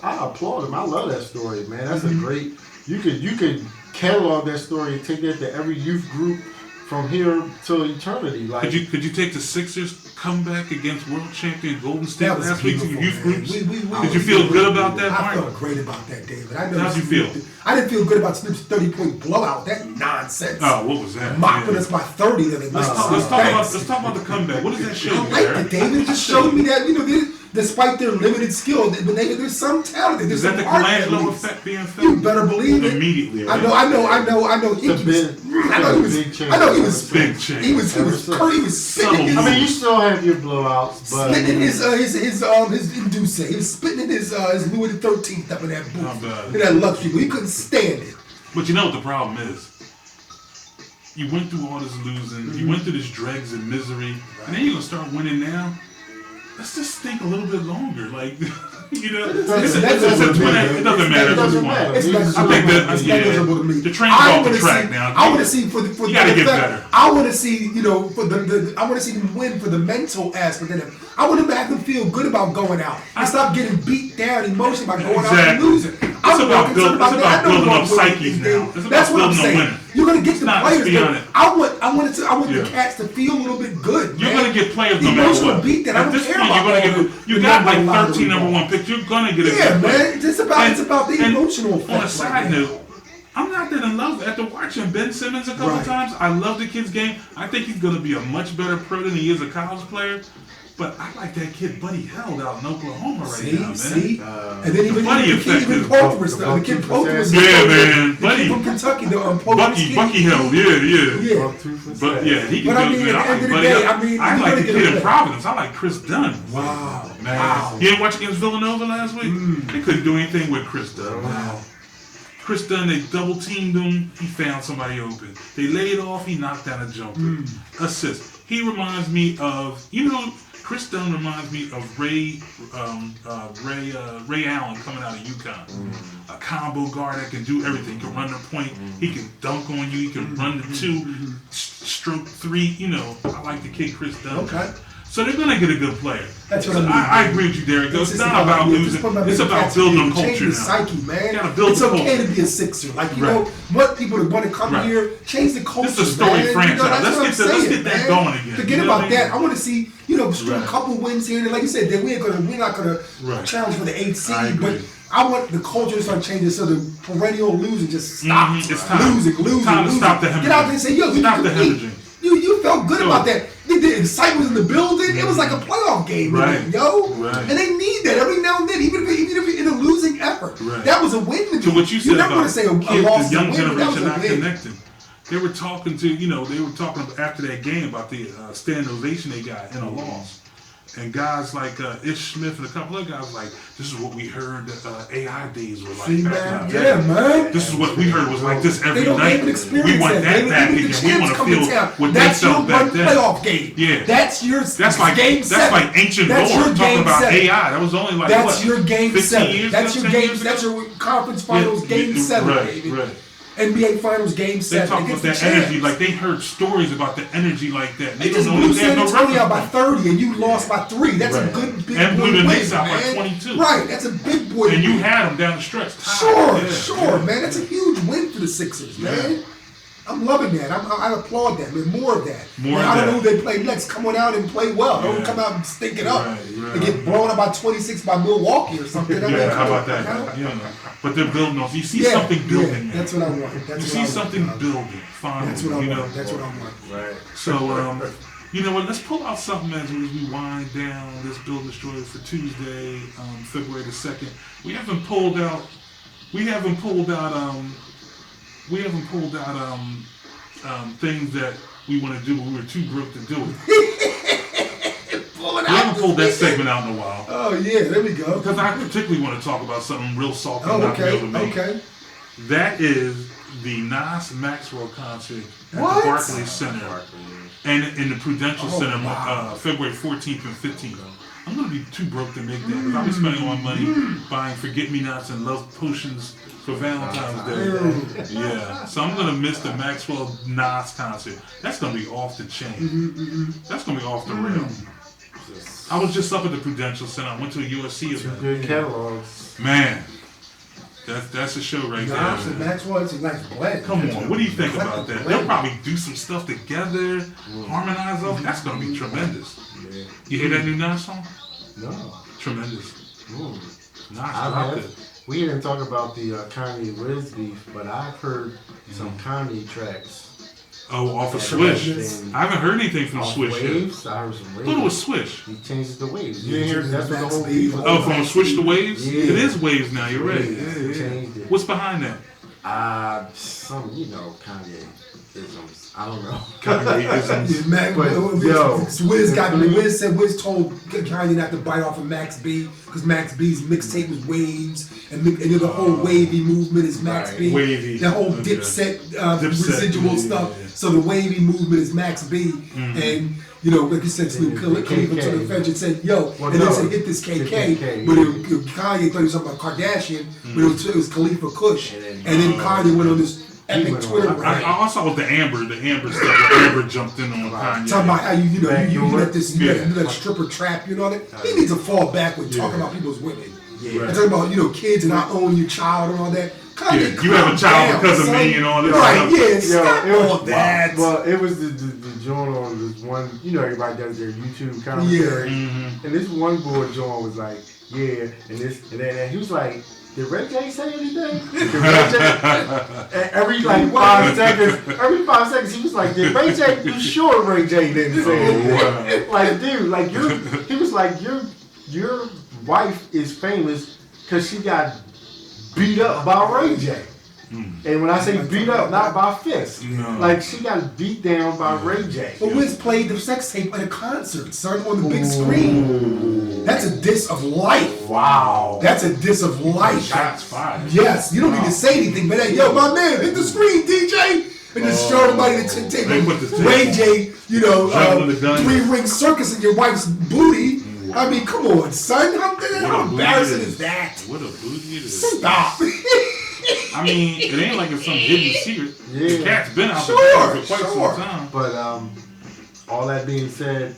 I applaud him. I love that story, man. That's a great. You could catalog that story and take that to every youth group from here till eternity. Like, Could you take the Sixers comeback against world champion Golden State That was last week to beautiful, youth man. groups? We Did you feel good about that, I Mark? felt great about that, David. I know. How'd you feel? I didn't feel good about Snoop's 30-point blowout. That nonsense. Oh, what was that? Mopping Yeah. us by 30. Let's talk about the comeback. What does that show I you, liked Eric? it, David. It just showed me that despite their limited skill, there's some talent. There's Is that some the art at Colangelo least. effect being felt? You better believe it. Immediately. Right? I know. He was. Big change. He was spitting. Subtle. I mean, you still have your blowouts, but Spitting his induce. He was spitting in his Louis the 13th up in that Not booth. bad. In that luxury, but he couldn't stand it. But you know what the problem is? You went through all this losing, you went through this dregs and misery, and then you're gonna start winning now. Let's just think a little bit longer, like you know. It doesn't matter at this point. It's I think that negligible to me. the train's off the track now. I want to see for You gotta get better. I want to see for I want to see them win for the mental aspect of them. I want to have them feel good about going out and stop getting beat down emotionally by going out and losing. It's about building up psyches now. It's That's about what I'm building a saying. winner. You're gonna get the not, players. let's be honest. I want the cats to feel a little bit good. You're man. gonna get players no The matter emotional what. beat that I At don't this care point, about. you got like 13 number one picks. You're gonna get a Yeah, good player. man. It's about the emotional effect. On a side right now. note, I'm not that in love after watching Ben Simmons a couple Right. times. I love the kid's game. I think he's gonna be a much better pro than he is a college player. But I like that kid Buddy Held out in Oklahoma right now, man. See? And then even Buddy the kid effect is- Poulter was the kid Poulter was Yeah, man. the Buddy. kid from Kentucky, the Poulter Bucky Held, yeah. Yeah. But yeah, he can But I do mean, good. at the I end of like the Buddy day, Held. I mean, I you're like gonna the get kid a in better- Providence. I like Chris Dunn. Wow. Man, Wow. you didn't watch against Villanova last week? They couldn't do anything with Chris Dunn. Wow. Chris Dunn, they double teamed him. He found somebody open. They laid off. He knocked down a jumper. Assist. He reminds me of, Chris Dunn reminds me of Ray Allen coming out of UConn. A combo guard that can do everything. He can run the point. He can dunk on you. He can run the two, stroke three. I like the kid Chris Dunn. Okay. So they're gonna get a good player. That's what I mean. I agree with you, Derek. It's just not about losing. It's about building a Change culture the now. psyche, man. Gotta build It's the okay culture. to be a Sixer. Like, you Right. know, what people that want to come Right. here, change the culture. This is a storied man. franchise. That's Let's what get I'm let's saying, get that man. going again. Forget You know about what I mean? that. I want to see, a Right. couple wins here and there. Like you said, that we're not gonna Right. challenge for the 8th I seed, agree. but I want the culture to start changing so the perennial losing just stops. It's time. Losing. Time to stop the Get out there and say, yo, Stop you the compete. hemorrhaging. You felt good Sure. about that. The excitement was in the building. It was like a playoff game, Right. yo. Right. And they need that every now and then, even if in a losing effort. Right. That was a win to To me. what you said You're never about going to say a kids, loss the young is a win, but that was generation a not win. connected. They were talking after that game about the stand ovation they got in a loss. And guys like Ish Smith and a couple other guys like, this is what we heard that AI days were like. See, back man? in the Yeah, day. man. This is what we heard was like this every They don't night. even experience We want that. that back Even again. the We champs want to come to feel town. what That's they your felt one back then. playoff game. Yeah. That's your game 7. That's like ancient That's lore your talking game about 7. AI. That was only like That's what, your game 15 7. years That's ago, your 10 game. years That's ago? your conference finals game 7, right, baby. Right. NBA Finals game 7. They talk about against that the energy, champs. like they heard stories about the energy like that. They They just don't know blew they have San no Antonio out by reference. 30 and you lost by 3. That's Right. a good big And boy blew the win, Knicks out by man. 22. Right, that's a big boy And you win. had them down the stretch. tied. Sure, Yeah, sure, yeah. man. That's a huge win for the Sixers, man. Yeah. I'm loving that. I applaud that, man. More of that. More man, of I don't that. know who they play next. Come on out and play well. Don't Yeah. come out and stink it up Right, and get blown up by 26 by Milwaukee or something. I mean, Yeah, how come about on, that? you know? But they're building off. You see Yeah, something building yeah, there. that's what I want. That's You what see I want. something building. Finally, That's what I you know? want. That's what I want. Right. So, you know what? Let's pull out something as we wind down this Build Destroy for Tuesday, February the 2nd. We haven't pulled out things that we want to do, but we were too broke to do it. Pull it We haven't out. pulled that segment out in a while. Oh yeah, there we go. Because I particularly want to talk about something real salty Oh, not to be okay, able to make. okay. That is the Nas Maxwell concert at What? the Barclays Center and in the Prudential Oh, Center wow. February 14th and 15th. I'm going to be too broke to make that because I'll be spending all my money buying forget-me-nots and love potions for Valentine's Day. Yeah. So I'm going to miss the Maxwell Nas concert. That's going to be off the chain. That's going to be off the rail. I was just up at the Prudential Center. I went to a USC event. Good catalogs. Man, that's a show right Nas and there. Maxwell, it's a nice blend. Come on, what do you think about that? They'll probably do some stuff together, harmonize off. That's gonna be tremendous. Yeah. You hear that new Nas song? No. Tremendous. Ooh. Nas I've dropped had, it. we didn't talk about the Kanye Wiz beef, but I've heard some Kanye tracks Oh, off of Yeah, Swish. then I haven't heard anything from off Swish yet. Waves, I heard some I Waves. thought it was Swish. He changes the Waves. You didn't hear that's what the whole Max beef B. was. Oh, from Switch to Waves? Yeah. It is Waves now, you're right. Waves. Yeah, yeah. Changed it. What's behind that? Some Kanye isms. I don't know. Yeah, Mac, But, yo, Wiz said Wiz told Kanye not to bite off of Max B because Max B's mixtape was Waves and the whole wavy movement is Max Right. B. Wavy. The whole Okay. Dipset, Dipset, residual yeah, stuff. yeah. So the wavy movement is Max B. And like you said, Snoop And the Khalifa KK. took offense and said, yo, Well, and no, then said, hit this KK. the KK, But yeah. Kanye thought he was talking about Kardashian, but it was Khalifa Kush. And And then- then Kanye went on this epic went on- Twitter I rant. also was the Amber stuff. Where Amber jumped in on Kanye. Talking about how you let this you Yeah. let a stripper trap you know that he needs to fall back with talking about people's women. Yeah. And talking about kids and I own your child and all that. Kanye, Yeah, you have a calm child down, because of son. me and all this Right? stuff. Yeah, stop all that. Well, it was the joint on this one. Everybody does their YouTube commentary, and this one boy joint was like, yeah, and then he was like, did Ray J say anything? Did Ray J? And every 5 seconds, he was like, did Ray J? You sure Ray J didn't say anything? Like, dude, he was like, your wife is famous because she got beat up by Ray J. And when I say beat up, not by fists. No. Like, she got beat down by Ray J. But Wiz played the sex tape at a concert, son, on the big screen. That's a diss of life. Wow. That's a diss of life. Shots fired. Yes, you don't need to say anything, but hey, yo, my man, hit the screen, DJ, and just show everybody the tape They put of the Ray J, Juggling the gun. 3-ring circus in your wife's booty. I mean, come on, son, how embarrassing is that? What a booty it is. Stop. I mean, it ain't like it's some hidden secret. The Yeah. cat's been out Sure, there for quite sure. some time. But all that being said,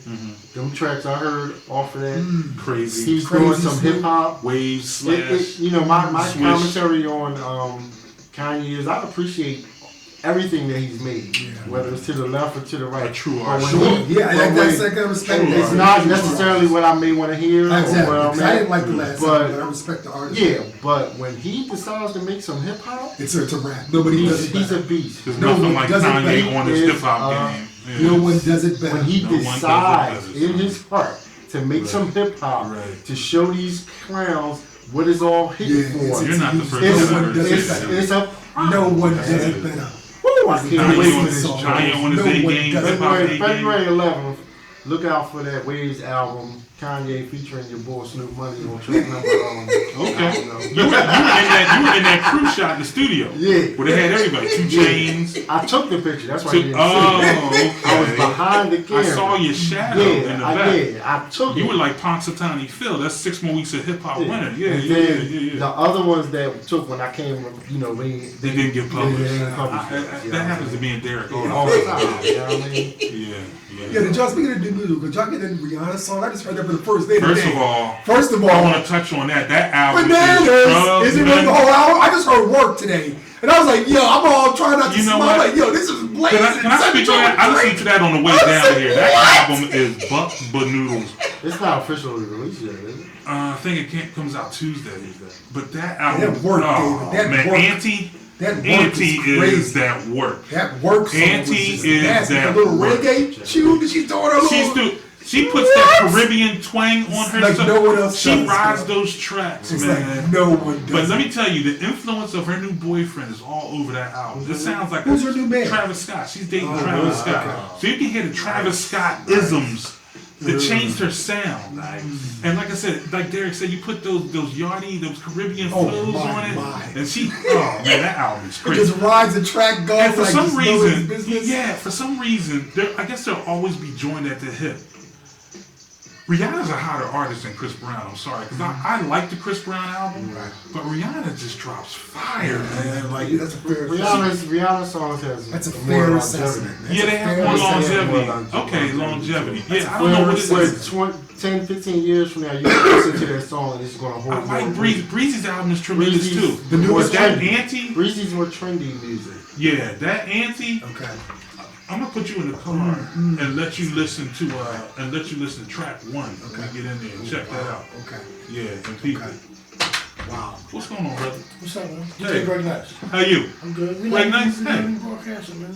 them tracks I heard off of that, Crazy. he's doing Crazy some Snoop. hip hop. Waves slash. My Swish. commentary on Kanye is I appreciate everything that he's made, whether it's to the left or to the right. A true But art. when Sure. he- Yeah, but that's when- I can respect that. It's not necessarily what I may want to hear. Exactly. Or what 'Cause I didn't like the last but song, but I respect the artist. yeah, but when he decides to make some hip hop, It's a rap. Nobody does it he's a better. beast. There's No nothing one like does it Kanye better. on his Is, hip hop game. Yeah. No one does it better. When he No one does it decides better. in his heart to make some hip hop, Right. to show these clowns what it's all hitting Yeah, for. You're not the first It's, No one one to does ever it say better. that. it's a No one does it better. Woo, I can't Kanye wait on for his this. Kanye on his No A one game, does it. hip hop A game. February 11th, look out for that Waves album. Kanye featuring your boy Snoop Money on track number. Okay. I don't know. You were in that crew shot in the studio. Yeah. Where they had everybody. 2 Chains. I took the picture. That's why you didn't see Oh, it. I was okay. behind the camera. I saw your shadow in the Yeah, back. I did. I took You it. were like Punxsutawney Phil. That's 6 more weeks of hip hop winner. Yeah, And yeah, then yeah. the other ones that we took when I came, They didn't get published. Yeah, published. That happens to me and Derek all all the the time. time. You know what I mean? Yeah, Yeah, did y'all speaking of the music? Did y'all get that Rihanna song? I just heard that for the first day. First today. of all, First of I all, want to touch on that. That album bananas. is Is it really the whole album? I just heard Work today, and I was like, yo, I'm all trying not to You know smile. what? Like, yo, this is blazing. Can I speak on that? I listened to that on the way down here. That album is Buck Banoodles. It's not officially released yet, is it? I think it comes out Tuesday. But that album, That Work, oh, David, that man, Work. Auntie That Work is is crazy. that work. That Work song Auntie was just is nasty. that The little Work. reggae tune that she's doing. Her little, She puts that Caribbean twang on her Like stuff. no one else She does, rides bro. those tracks, It's man. like no one does. But let me tell you, the influence of her new boyfriend is all over that album. It sounds like Who's her new man? Travis Scott. She's dating Oh, Travis okay. Scott. So you can hear the Travis Scott isms that changed her sound. And like I said, like Derek said, you put those Yardie, those Caribbean Oh, flows my, on it, my. and oh man, that album is It crazy. just rides the track, goes And for like some just know his reason, business. for some reason, I guess there'll always be joined at the hip. Rihanna's a hotter artist than Chris Brown. I'm sorry, because I like the Chris Brown album, but Rihanna just drops fire, man. Like That's a fair. Rihanna's songs has That's a more fair longevity. assessment. That's yeah, a they have fair more assessment. longevity. Okay, longevity. Yeah, I don't Where, know what it where is. 10, 15 years from now, you can listen to that song and it's going to hold I like more Breezy. Breezy's album is tremendous Breezy's- too. the newest But that trendy. Auntie, Breezy's more trendy music. yeah, that Auntie. Okay. I'm gonna put you in the car and let you listen to track 1 when we get in there and check that out. Okay. Yeah, and people. Okay. Wow. What's going on, brother? What's up, man? Hey. DJ Greg Nice. How you? I'm good. Greg Nice? We're not Hey. even broadcasting, man.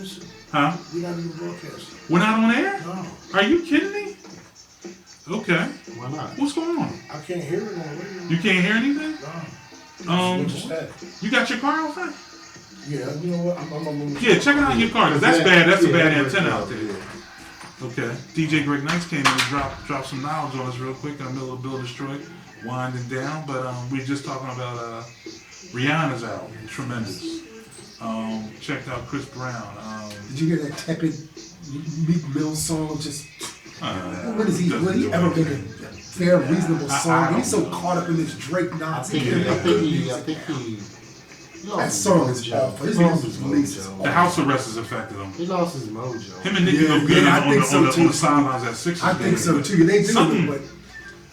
Huh? We're not even broadcasting. We're not on air? No, Are you kidding me? Okay. Why not? What's going on? I can't hear it on the radio. You can't hear anything? No. What's that? You got your car outside? Yeah, you know what? I'm Yeah, check it out in your car, 'cause that's bad. That's a bad yeah, antenna yeah, out there. yeah. Okay. DJ Greg Nice came in and dropped some knowledge on us real quick in the middle of Bill Destroy, winding down. But we're just talking about Rihanna's album, tremendous. Checked out Chris Brown. Did you hear that tepid Meek Mill song? Just when has he doesn't do ever been anything. a fair, reasonable I song? don't He's so know. caught up in this Drake I Nazi. think he That song is awful. His release is The house arrest has affected him. He lost his mojo. Him and Nicki Yeah, look good yeah, I on, think the, so on, the, too. on the sidelines at Sixers. I think so game. too. They do, Something- but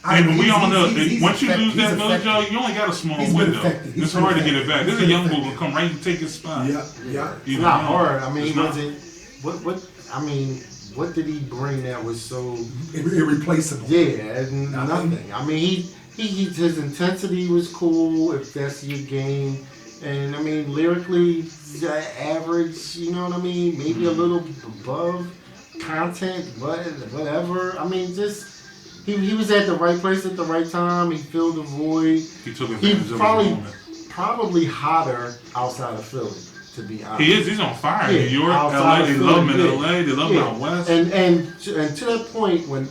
And we all know, he's once you lose affected. that He's mojo, affected. you only got a small He's been window. affected. He's It's been hard to get affected. it back. He's There's a been young boy affected. will come right and take his spot. Yeah. You It's know, not hard. I mean, it's was not. it? What did he bring that was so? Irreplaceable. Yeah, nothing. I mean, his intensity was cool. If that's your game, and I mean, lyrically, average. You know what I mean? Maybe a little above content, but whatever. I mean, just. He was at the right place at the right time. He filled the void. He took advantage of his moment. Probably hotter outside of Philly, to be honest. He is. He's on fire. Yeah, New York, outside LA. of They Philly, love him in yeah. LA. They love him Yeah. out west. And to that point, when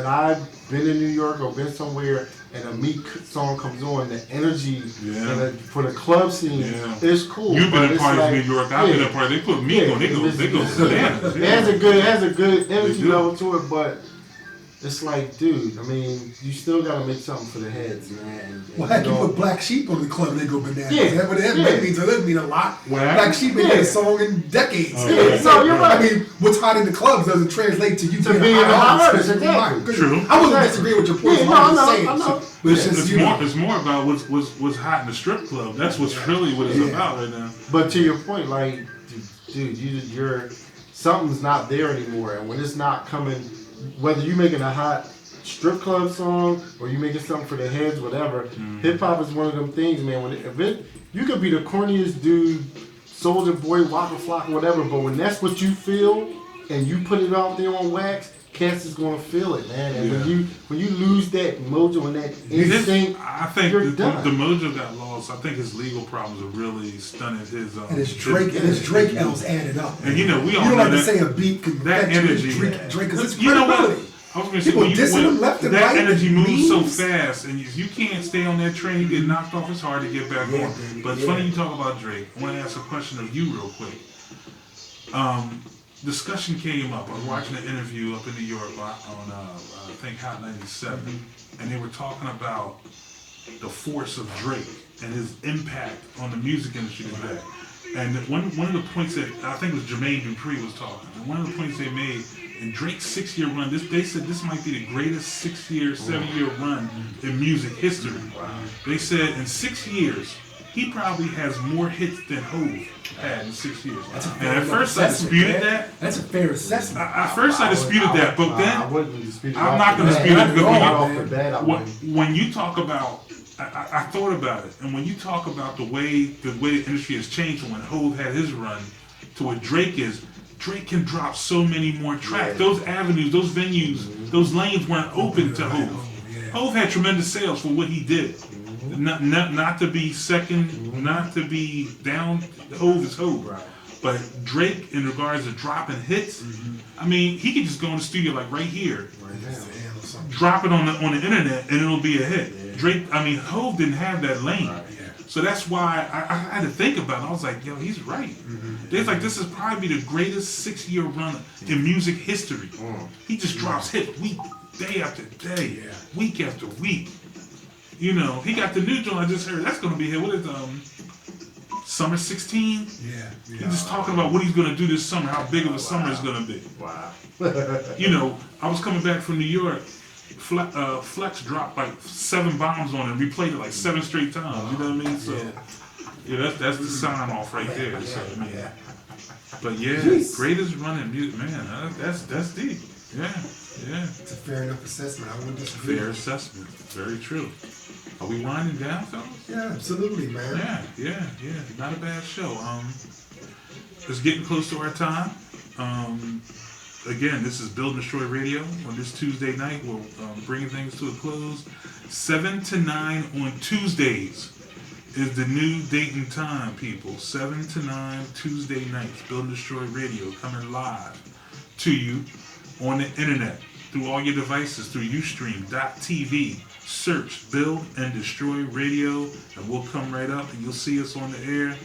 I've been in New York or been somewhere and a Meek song comes on, the energy for the club scene is cool. You've been but in it's parties like, in New York. I've been in parties. They put Meek on. They go bananas. It has a good energy They do. level to it, but it's like, dude, I mean, you still gotta make something for the heads, man. Well, heck, you put Black Sheep on the club and they go bananas. Yeah, That yeah. means it doesn't mean a lot. What Black Sheep ain't Yeah. made a song in decades. Yeah, so you're right. I mean, what's hot in the clubs doesn't translate to you To being a hot artist, exactly. My goodness. True. I wouldn't Exactly. disagree with your point. Yeah, I'm no, just I saying. know. But it's just, It's you more. know. It's more about what's hot in the strip club. That's what's really what it's Yeah. about right now. But to your point, like, dude, you're something's not there anymore, and when it's not coming, whether you're making a hot strip club song or you making something for the heads, whatever. Hip hop is one of them things, man. You could be the corniest dude, Soulja Boy, Waka Flocka, whatever, but when that's what you feel and you put it out there on wax, cats is gonna feel it, man. And when you lose that mojo and that instinct, I think you're the done. mojo got lost. I think his legal problems have really stunted his. And his Drake L's added up. And you know, we all You don't know like to that- say a beat can that affect you as energy. Drake because it's You know what? credibility. I was gonna say People when dissing him left and that right, energy moves so memes. fast, and if you can't stay on that train, you get knocked off. It's hard to get back Yeah, on. baby, But it's yeah. funny you talk about Drake. I want to ask a question of you real quick. Discussion came up. I was watching an interview up in New York on I think Hot 97, and they were talking about the force of Drake and his impact on the music industry today. And one of the points that I think it was Jermaine Dupri was talking, and one of the points they made in Drake's 6-year run, they said this might be the greatest 6-year, 7-year run in music history. They said in 6 years, he probably has more hits than Hov had in 6 years. And at first I disputed that. That's a fair assessment. At first I disputed that, but I then wouldn't dispute it. I'm not going to Yeah, dispute it not because at when all, you, off the bat, I when, wouldn't. when you talk about, I thought about it, and when you talk about the way the industry has changed from when Hov had his run to what Drake is, Drake can drop so many more tracks. Yeah. Those avenues, those venues, those lanes weren't open to Hov. Hov had tremendous sales for what he did. Not to be second, not to be down. Hov is Hov. Right. But Drake, in regards to dropping hits, I mean, he could just go in the studio like right here, drop it on the internet, and it'll be a hit. Yeah. Drake, I mean, Hov didn't have that lane. Right. So that's why I had to think about it. I was like, yo, he's right. It's like, this is probably the greatest 6-year run in music history. He just drops hits day after day, week after week. You know, he got the new joint I just heard. That's going to be here. What is Summer 16? He's just talking about what he's going to do this summer, how big of a summer it's going to be. Wow. You know, I was coming back from New York. Flex dropped like 7 bombs on it. We played it like 7 straight times. You know what I mean? So, yeah, that's the sign off right there. So, I mean, but yeah, greatest run in music, man. That's deep. Yeah. It's a fair enough assessment. I wouldn't disagree. Fair assessment. Very true. Are we winding down, fellas? Yeah, absolutely, man. Yeah. Not a bad show. It's getting close to our time. Again, this is Build and Destroy Radio on this Tuesday night. We'll bring things to a close. 7 to 9 on Tuesdays is the new date and time, people. 7 to 9 Tuesday nights. Build and Destroy Radio coming live to you on the internet through all your devices through Ustream.tv. Search Build and Destroy Radio, and we'll come right up and you'll see us on the air.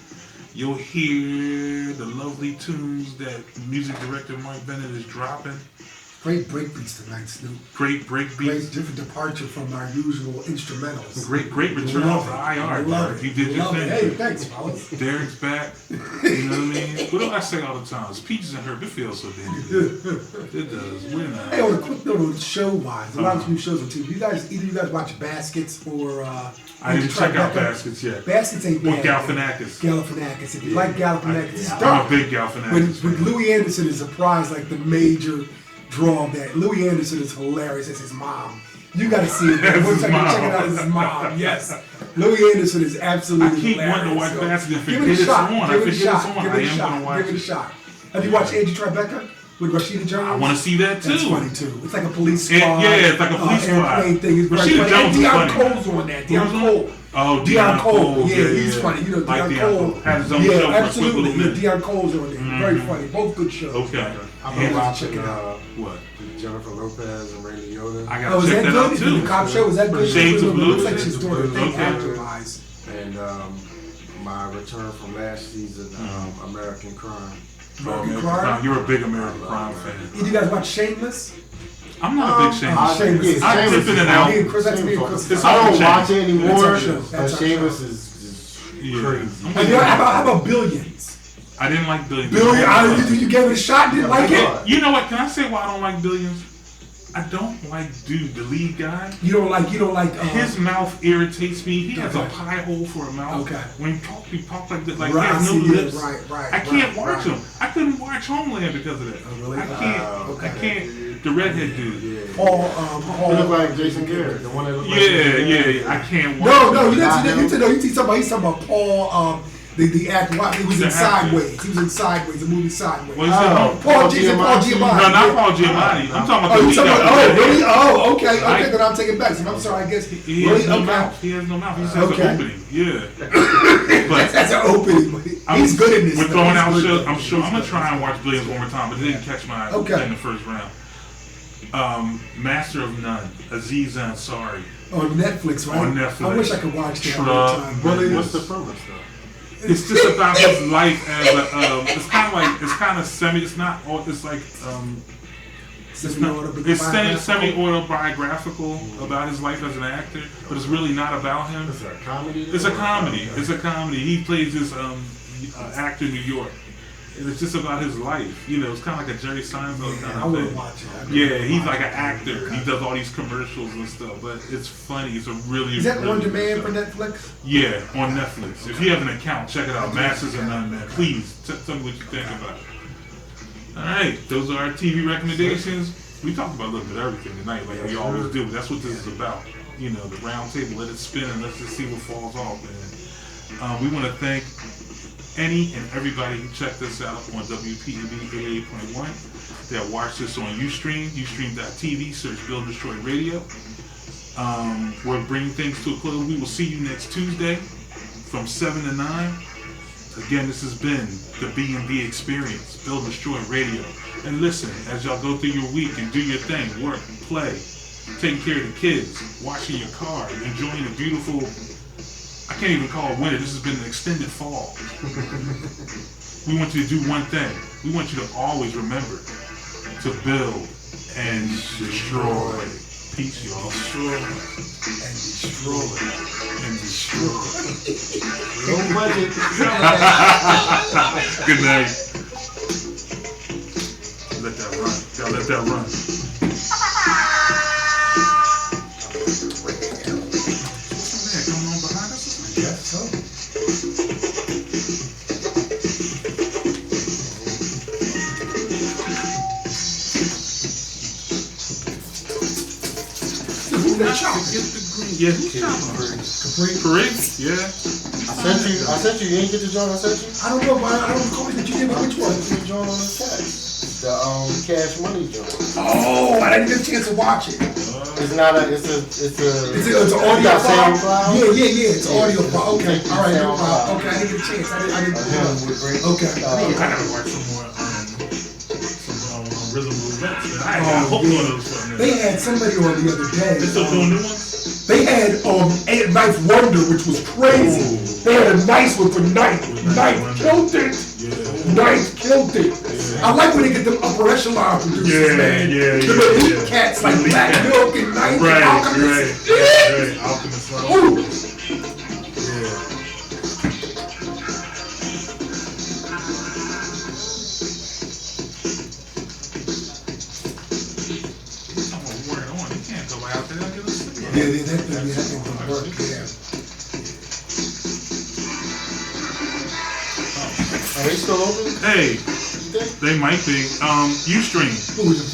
You'll hear the lovely tunes that music director Mike Bennett is dropping. Great breakbeats tonight, Snoop. Great break Great beats. different departure from our usual instrumentals. Great return Love for it. IR. Love Derek. it. You did your Love thing. it. Hey, thanks, fellas. Derek's back. You know what I mean? What do I say all the time? It's peaches and herb. It feels so damn good. It does. We're not. Hey, on a quick note, on show-wise, a lot of new shows on TV. Either you guys watch Baskets or I didn't check out Tribeca? Baskets yet. Baskets ain't Or bad. Galifianakis. Galifianakis. If you like Galifianakis, it's I'm dark. a big When Galifianakis fan. Louis Anderson is surprised, like the major draw of that. Louis Anderson is hilarious as his mom. You gotta see it. As Man. One his time you check mom. it out as his mom. Yes. Louis Anderson is absolutely I keep hilarious. wanting to watch So, Baskets and give forget it a it's shot. on. I Give it a forget it's shot. on. Give I it a am shot. gonna watch Give it a it. shot. Have you watched Angie Tribeca with Rashida Jones? I want to see that too. That's funny too. It's like a police It- squad. yeah, it's like a police squad. airplane thing. It's very Rashida funny. Jones And is Deion funny. Cole's on that. Who's Deion on? Cole. Oh, Deion Cole. Yeah, yeah, he's yeah. funny. You know, Like Deion Deion Cole. Cole. Had his own Yeah, show for a quick absolutely. little minute. Yeah, Deion Cole's on there. Very funny. Both good shows. Okay. I've Yeah, been check watching it out. What? Jennifer Lopez and Ray Liotta. I Oh, gotta is check that that good? out Is too. the cop show? Is that good? Shades of It Blue? looks like she's doing her thing Okay. actor-wise. And my return from last season, American Crime. American Crime? You're a big American Crime fan. Did you guys watch Shameless? I'm not a big Shameless. Shameless. I'm Shameless dipping is it out. Me and Chris, that's me and Chris. It's I all don't watch it anymore, That's our show. but That's our Shameless show. is Yeah. crazy. And you know, how about Billions? I didn't like Billions. You gave it a shot, didn't like it? You know what? Can I say why I don't like Billions? I don't like dude, the lead guy. You don't like His mouth irritates me. He has a Okay. pie hole for a mouth. Okay. When he talk like that, like Right, he has no I see, yeah, lips. right, I can't right, watch right. him. I couldn't watch Homeland because of that. Oh, really? I can't. okay. I can't. The redhead dude. Yeah. Paul, He look like Jason Garrett, the one that looked like Yeah, Jason Garrett. yeah. I can't watch. No, him. no, he's talking about Paul, the actor. He was The in actor. Sideways. He was in Sideways, the movie Sideways. Well, he said, Oh, Paul Giamatti. no, not Paul Giamatti. I'm talking about Oh, the you lead talking guy. about? Oh, really? Oh, okay. Like- Okay, then I'm taking it back. So I'm sorry. I guess He really? has no Okay. mouth. He has no mouth. He just has Okay. an opening. Yeah. But That's an opening. But he's good in this. We're though. throwing He's out good shows. though. I'm sure. He's I'm gonna good. try and watch Billions one more time, but it didn't catch my eye Okay. in the first round. Master of None, Aziz Ansari. On Netflix, right? On Netflix. I wish I could watch that Truck. all the time. Really? What's the premise though? It's just about his life as a. It's kind of like it's kind of semi. It's not. It's like it's not. It's semi-autobiographical about his life as an actor, but it's really not about him. It's a comedy. It's a comedy. It's a comedy. He plays this actor in New York. And it's just about his life. You know, it's kind of like a Jerry Seinfeld Yeah, I kind would of thing. watch it. Yeah, he's like an actor. He does all these commercials and stuff, but it's funny. It's a really Is that really on good demand show. for Netflix? Yeah, on Netflix. If you have an account, check it out. Masters of None, man. Please tell me what you think about it. All right, those are our TV recommendations. We talked about a little bit of everything tonight, like we always do. That's what this is about. You know, the round table. Let it spin and let's just see what falls off, man. We want to thank any and everybody who checked us out on WPEB 88.1 that watched us on Ustream, ustream.tv, search Build and Destroy Radio. We're bringing things to a close. We will see you next Tuesday from 7 to 9. Again, this has been the B&B Experience, Build and Destroy Radio. And listen, as y'all go through your week and do your thing, work, play, taking care of the kids, washing your car, enjoying the beautiful, I can't even call it winter, this has been an extended fall. We want you to do one thing. We want you to always remember to build and destroy. Peace, y'all. Destroy and destroy and destroy. No budget. Good night. Let that run. Gotta let that run. Man, coming on behind us? Yes, so. Who's that chopping? Get the Yeah, who's chopping? Capri. Paris? Yeah. I sent you. You ain't get the joint I sent you? I don't know, but I don't recall that you gave me which one. I sent you the joint on the text. The Cash Money joint. Oh, I didn't get a chance to watch it. It's not a. It's It's an audio got file. SoundCloud? Yeah. It's an audio file. Okay, Take all right, no SoundCloud. problem. Okay, I didn't get a chance. I didn't. Okay. I gotta watch some more rhythm movements. I hope one of those fucking. They had somebody on the other day. They still doing new ones? They had Knife Wonder, which was crazy. They had a nice one for Knife. Knife killed it. Knife killed it. I like when they get them upper echelon producers, man. The elite cats like Black Milk and Knife and Alchemist. Right. Alchemist. Ooh. Yeah, that thing don't work. Yeah. Are they still open? Hey, they might be. Ustream.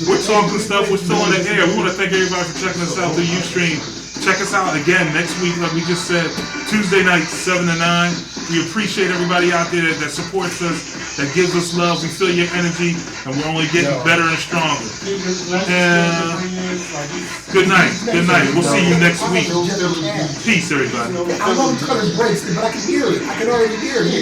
We're talking stuff. We're still on the air. We want to thank everybody for checking us out through Ustream. Check us out again next week, like we just said, Tuesday night, 7 to 9. We appreciate everybody out there that supports us, that gives us love. We feel your energy, and we're only getting better and stronger. Good night. Good night. We'll see you next week. Peace, everybody. I love color breaks, but I can hear it. I can already hear it.